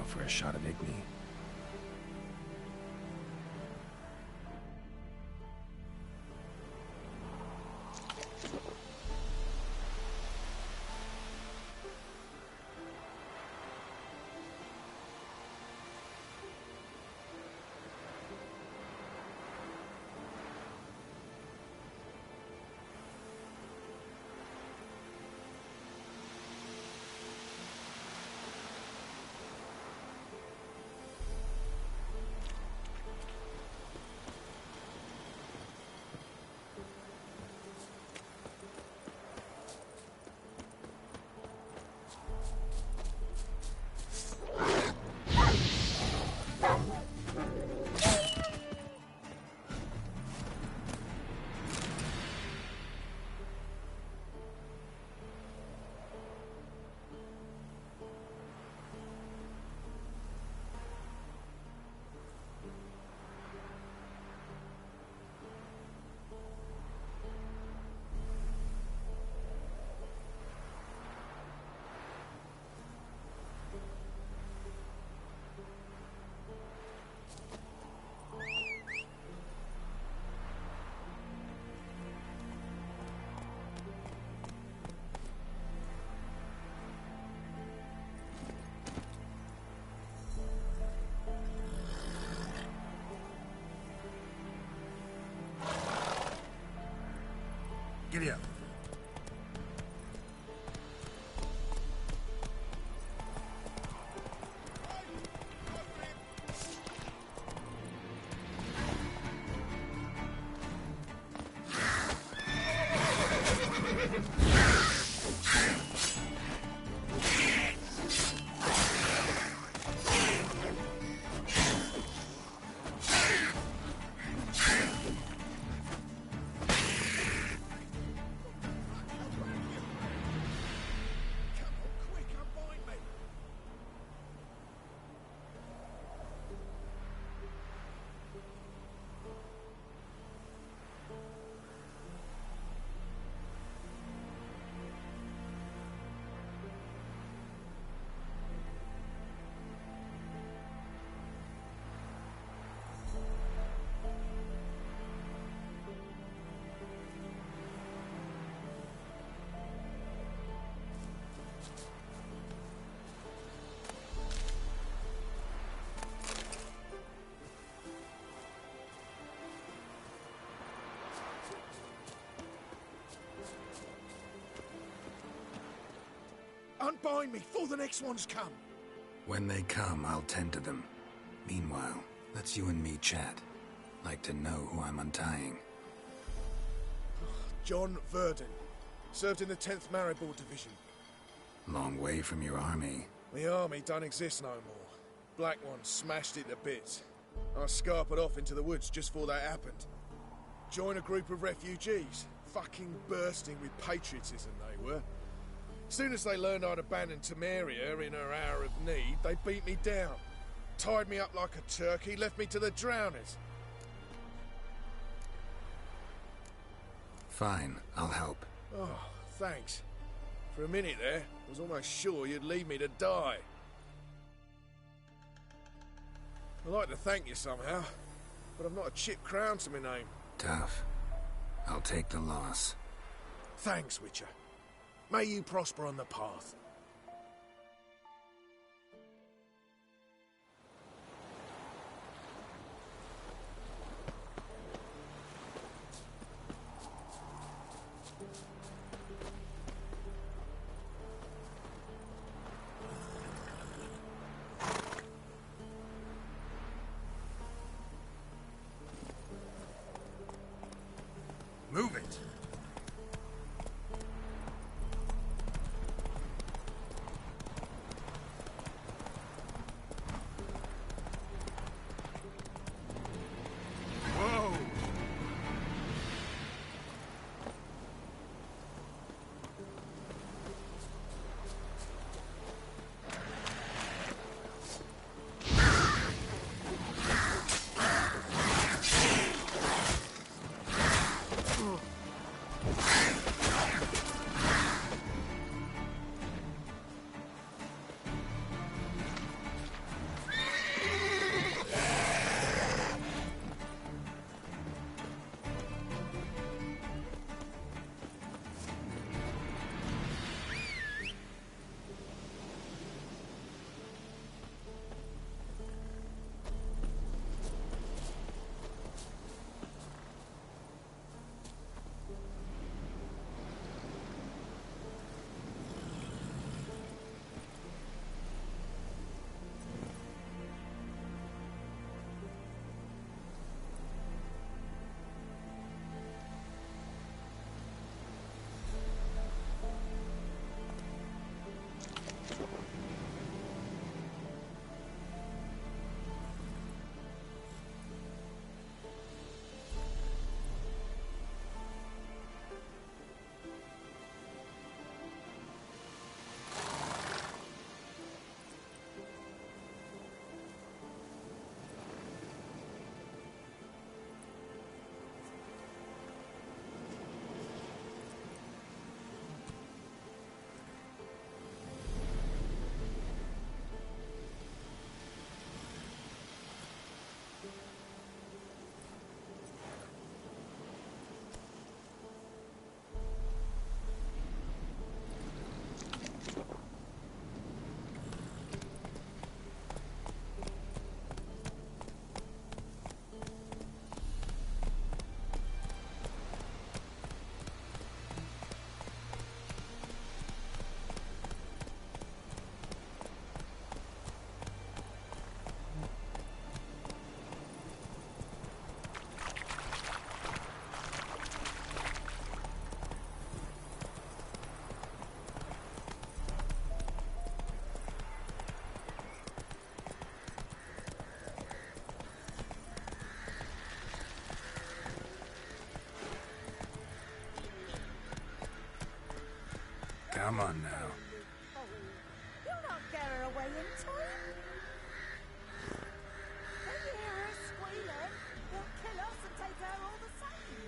for a shot of Igni. Giddy up. Unbind me before the next ones come. When they come, I'll tend to them. Meanwhile, let's you and me chat. Like to know who I'm untying. John Verdon. Served in the 10th Maribor Division. Long way from your army. The army don't exist no more. Black Ones smashed it to bits. I scarpered off into the woods just before that happened. Joined a group of refugees. Fucking bursting with patriotism they were. Soon as they learned I'd abandoned Temeria in her hour of need, they beat me down. Tied me up like a turkey, left me to the drowners. Fine, I'll help. Oh, thanks. For a minute there, I was almost sure you'd leave me to die. I'd like to thank you somehow, but I've not a chip crown to my name. Tough. I'll take the loss. Thanks, Witcher. May you prosper on the path. Move it! Come on now. You'll not get her away in time. When you hear her squealing, they'll kill us and take her all the same.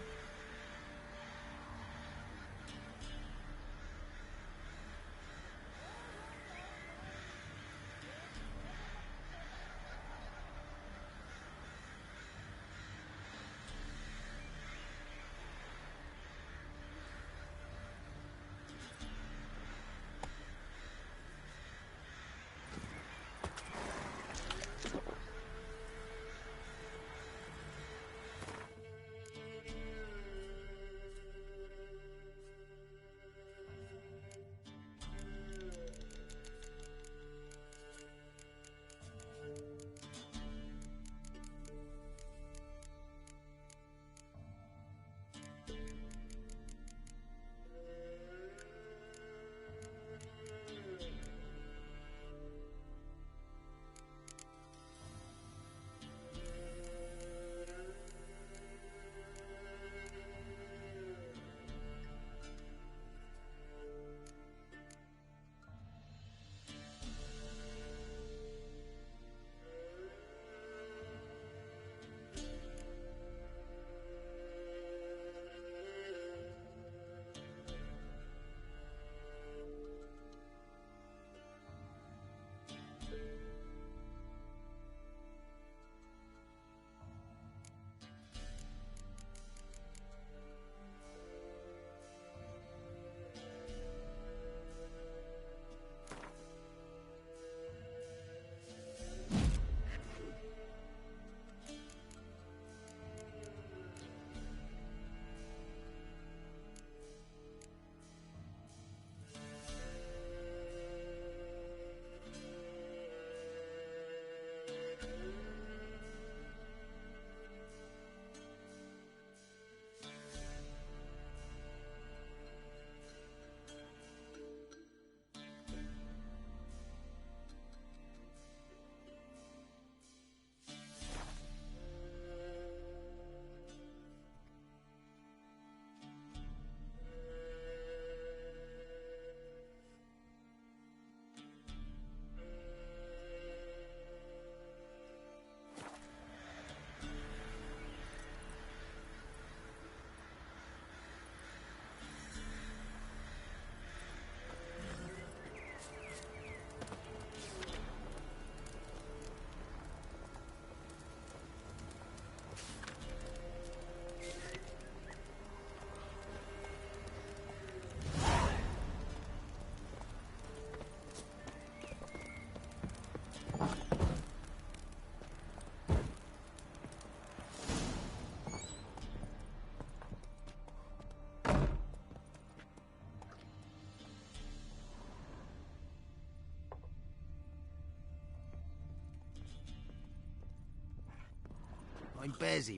I'm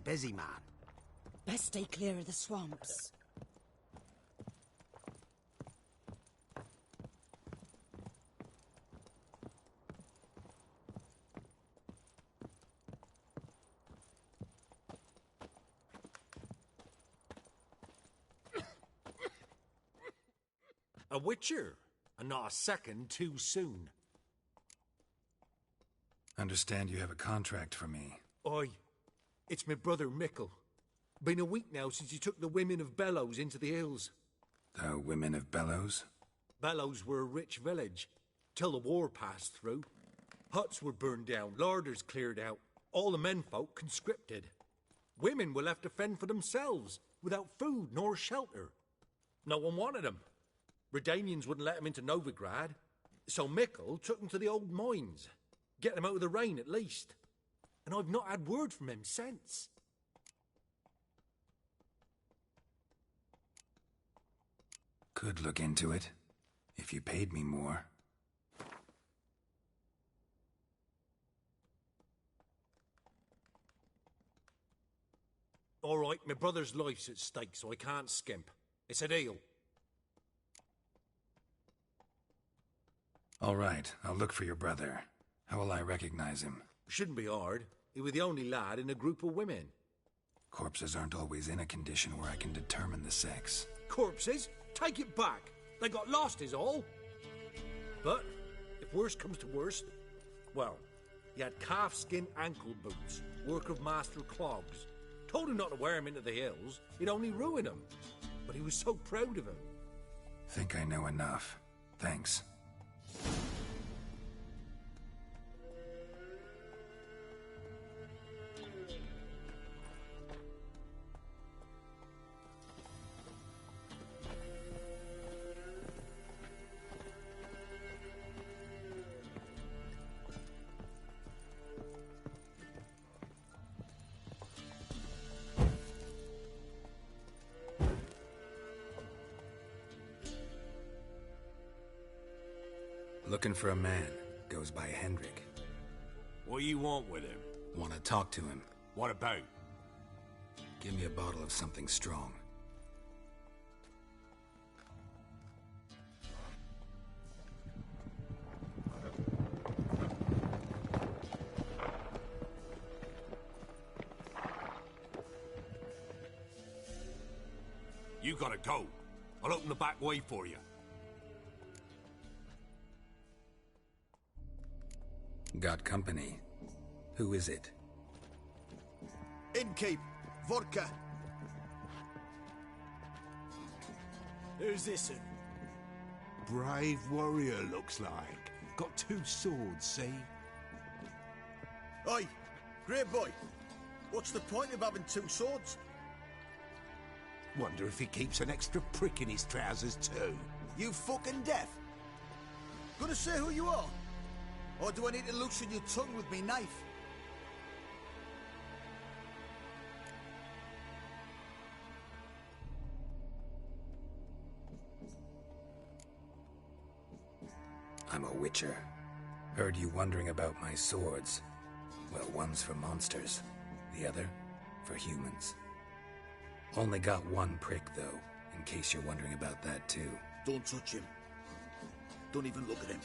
busy man. Best stay clear of the swamps. A witcher, and not a second too soon. Understand you have a contract for me. Oi, it's my brother Mickle. Been a week now since you took the women of Bellows into the hills. The women of Bellows? Bellows were a rich village, till the war passed through. Huts were burned down, larders cleared out, all the menfolk conscripted. Women were left to fend for themselves, without food nor shelter. No one wanted them. Redanians wouldn't let them into Novigrad, so Mickle took them to the old mines. Get them out of the rain, at least. And I've not had word from him since. Could look into it, if you paid me more. All right, my brother's life's at stake, so I can't skimp. It's a deal. All right, I'll look for your brother. How will I recognize him? Shouldn't be hard. He was the only lad in a group of women. Corpses aren't always in a condition where I can determine the sex. Corpses? Take it back. They got lost is all. But, if worst comes to worst, well, he had calf-skin ankle boots, work of Master Clogs. Told him not to wear him into the hills, it'd only ruin him. But he was so proud of him. Think I know enough. Thanks. Looking for a man. Goes by Hendrik. What do you want with him? Want to talk to him. What about? Give me a bottle of something strong. You gotta go. I'll open the back way for you. Got company. Who is it? Innkeep, vodka. Who's this? Brave warrior, looks like. Got 2 swords, see? Oi, great boy. What's the point of having 2 swords? Wonder if he keeps an extra prick in his trousers too. You fucking deaf? Gonna say who you are? Or do I need to loosen your tongue with me knife? I'm a witcher. Heard you wondering about my swords. Well, one's for monsters, the other for humans. Only got 1 prick, though, in case you're wondering about that, too. Don't touch him. Don't even look at him.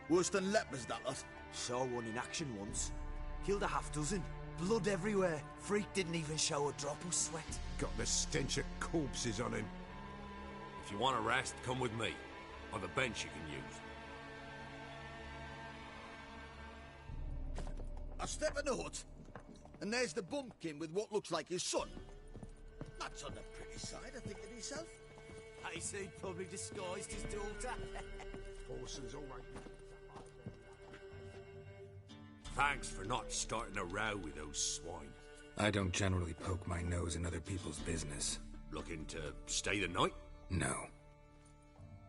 Worse than lepers, that lot. Saw one in action once. Killed a half-dozen. Blood everywhere. Freak didn't even show a drop of sweat. Got the stench of corpses on him. If you want a rest, come with me. On the bench you can use. I step in the hut, and there's the bumpkin with what looks like his son. That's on the pretty side, I think, of himself. I say he'd probably disguised his daughter. Horses all right. Thanks for not starting a row with those swine. I don't generally poke my nose in other people's business. Looking to stay the night? No.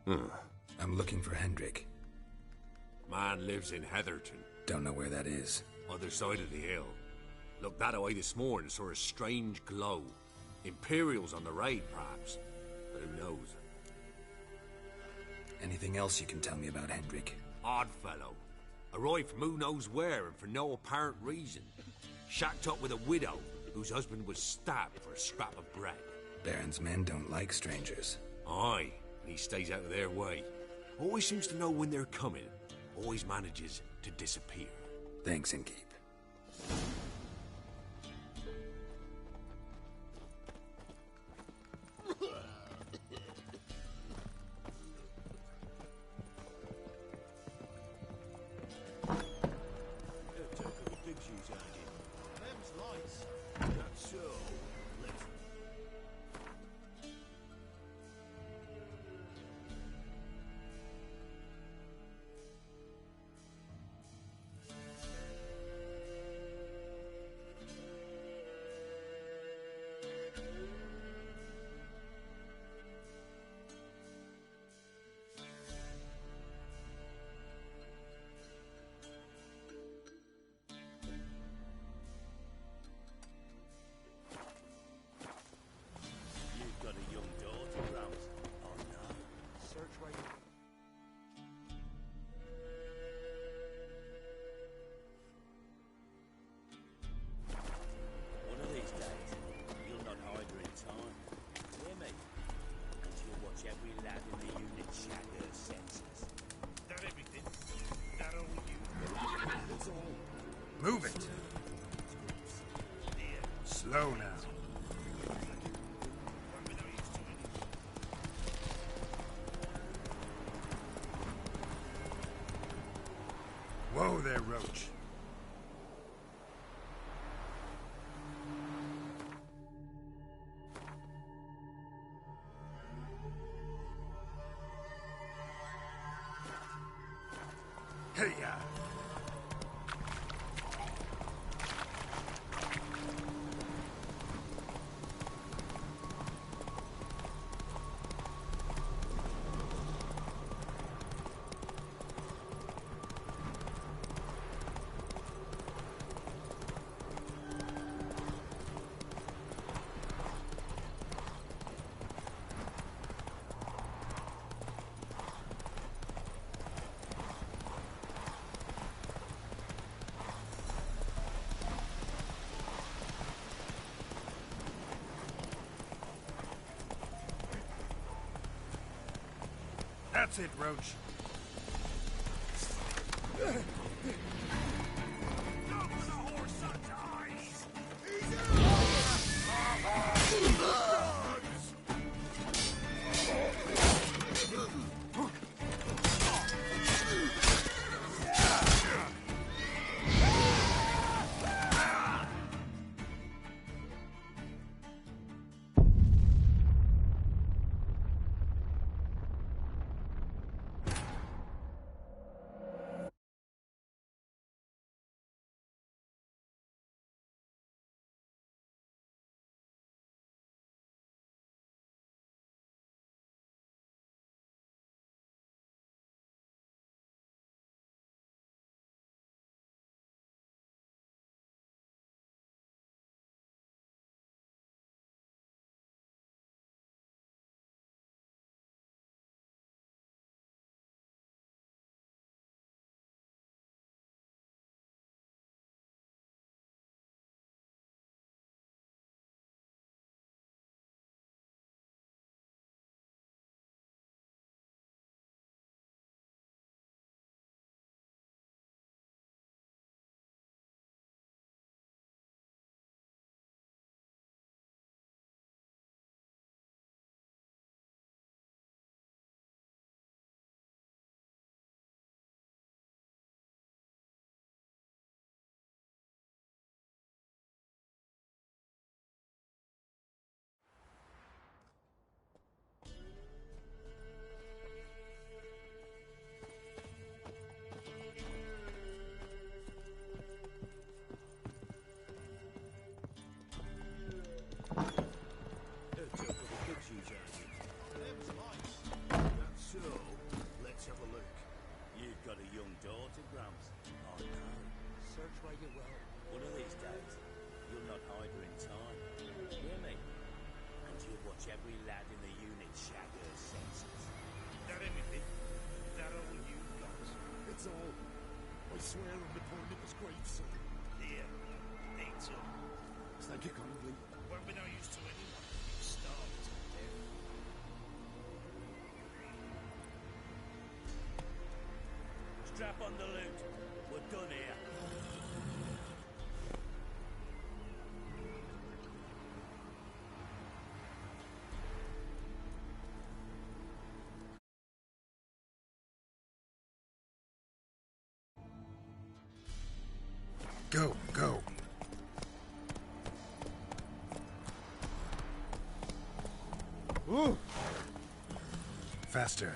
I'm looking for Hendrik. Man lives in Heatherton. Don't know where that is. Other side of the hill. Looked that away this morning, saw a strange glow. Imperials on the raid, perhaps. But who knows? Anything else you can tell me about Hendrik? Odd fellow. Arrived from who knows where and for no apparent reason. Shacked up with a widow whose husband was stabbed for a scrap of bread. Baron's men don't like strangers. Aye, and he stays out of their way. Always seems to know when they're coming. Always manages to disappear. Thanks, Innkeep. there, Roach. Hey, That's it, Roach. Every lad in the unit shag her senses. That anything? That all you got? It's all. I swear on the poor Nicholas gravestone. Here, eat up. Thank you kindly. Won't be no use to anyone. You starved to death. Strap on the loot. We're done here. Go, go. Ooh. Faster.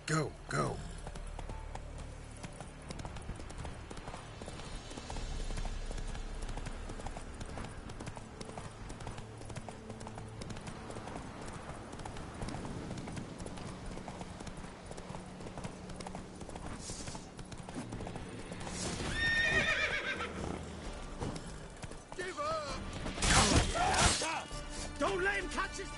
Go, go. Don't let him catch his...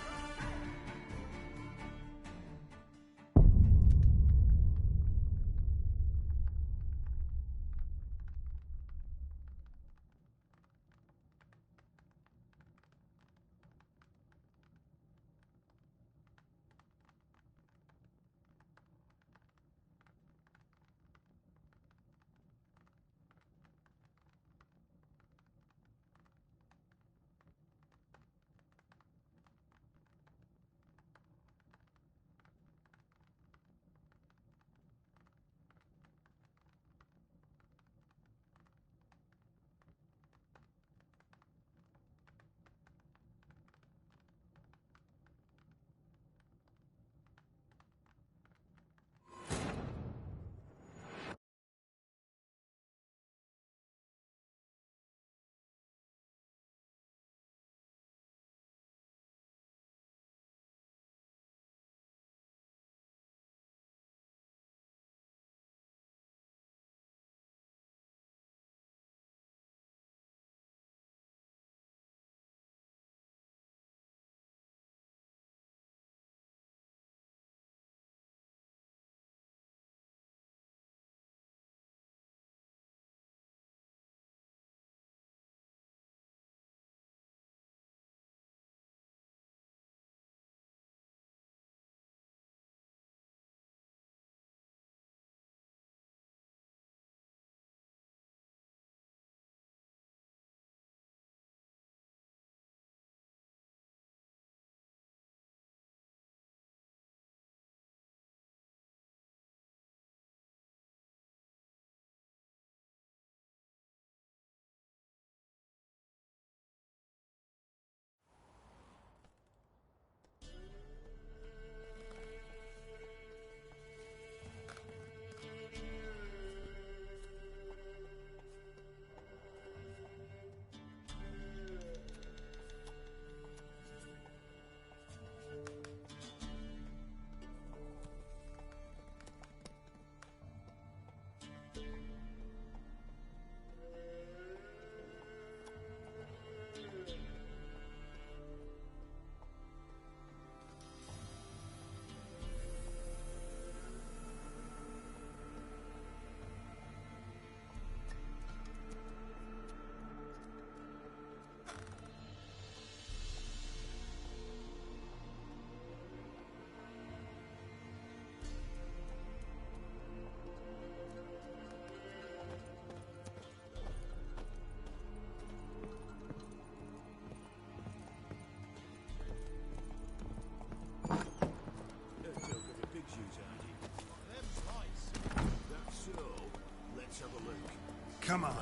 Come on.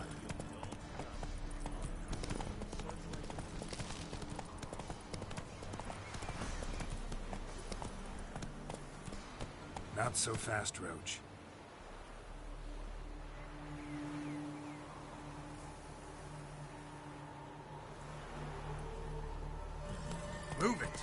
Not so fast, Roach. Move it.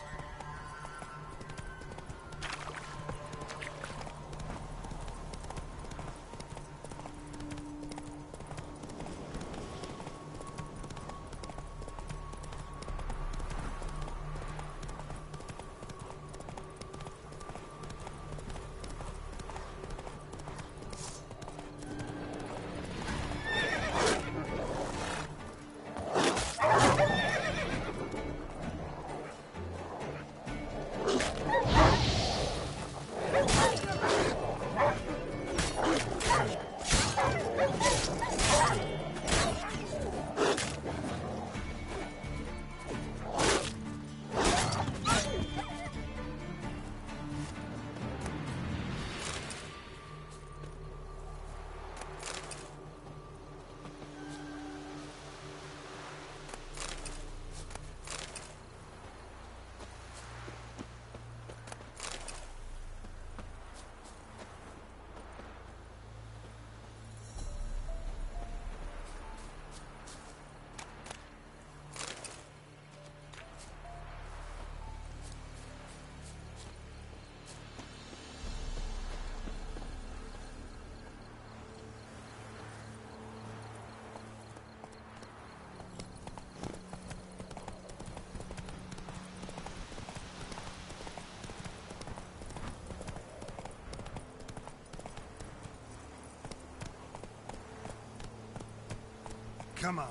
Come on.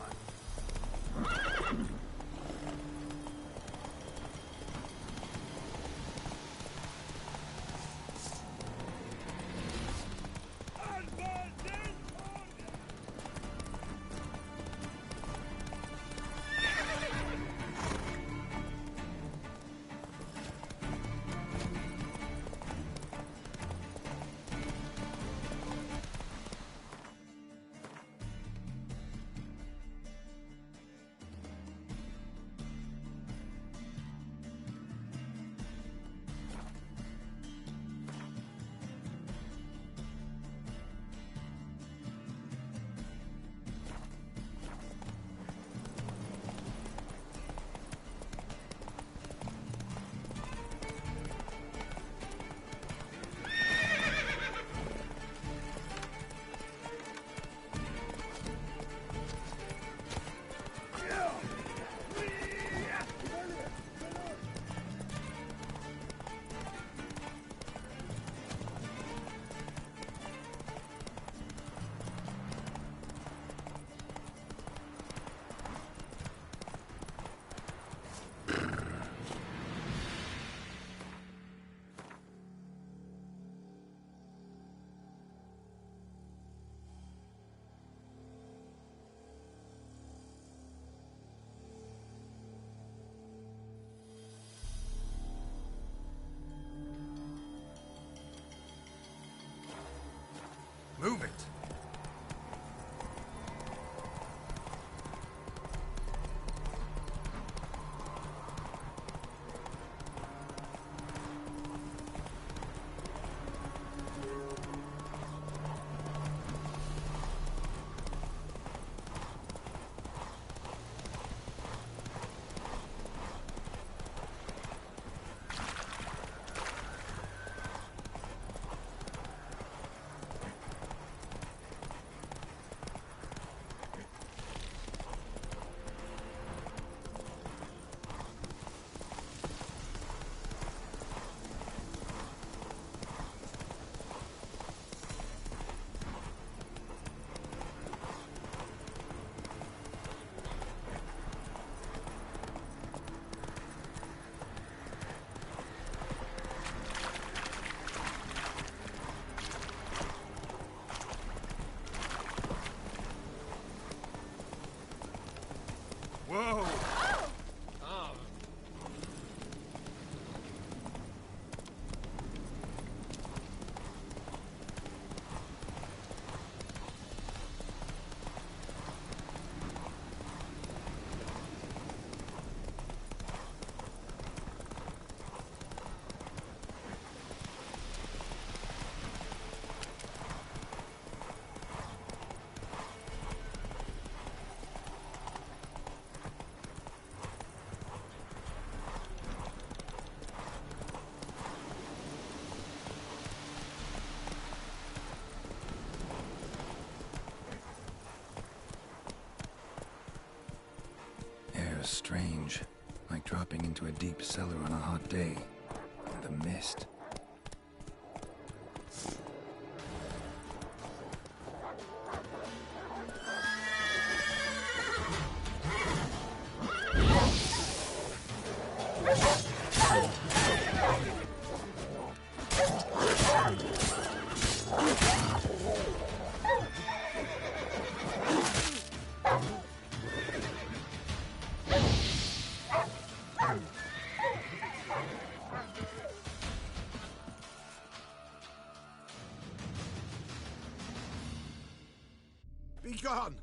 Move it. Whoa! Oh. Strange, like dropping into a deep cellar on a hot day. The mist. Be gone!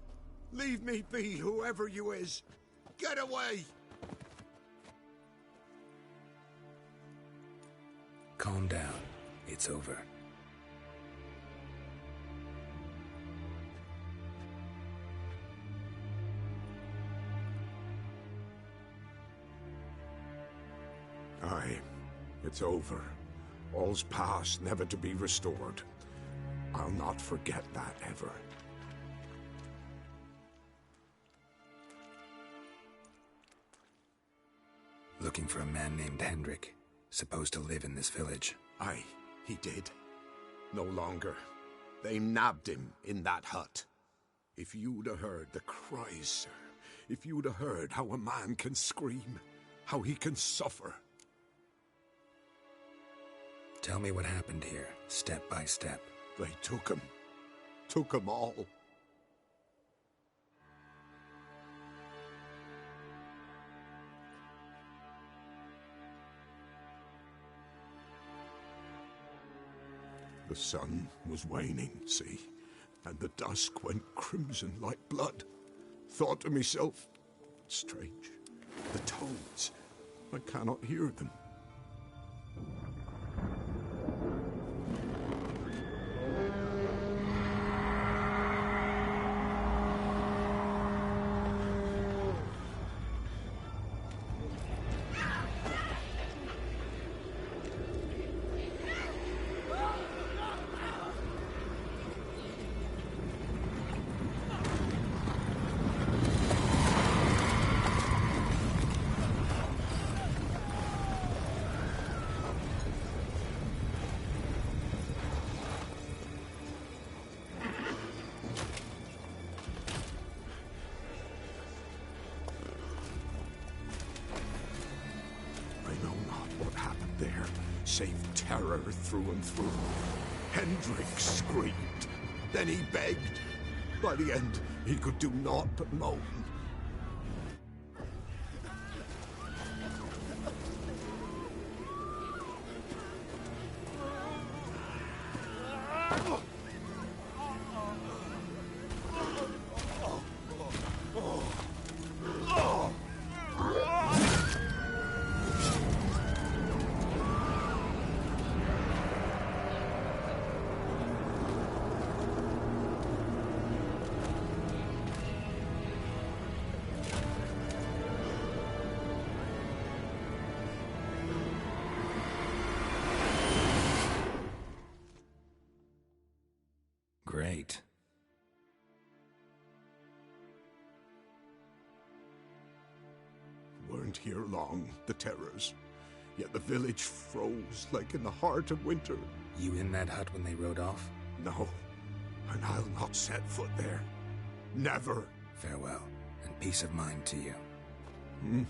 Leave me be, whoever you is! Get away! Calm down. It's over. Aye, it's over. All's past, never to be restored. I'll not forget that ever. Looking for a man named Hendrik, supposed to live in this village. Aye, he did. No longer. They nabbed him in that hut. If you'd have heard the cries, sir. If you'd have heard how a man can scream, how he can suffer. Tell me what happened here, step by step. They took him. Took them all. The sun was waning, see, and the dusk went crimson like blood. Thought to myself, strange, the toads, I cannot hear them. Save terror through and through. Hendrik screamed. Then he begged. By the end, he could do naught but moan. Great. Weren't here long, the terrors. Yet the village froze like in the heart of winter. You in that hut when they rode off? No, and I'll not set foot there. Never. Farewell, and peace of mind to you.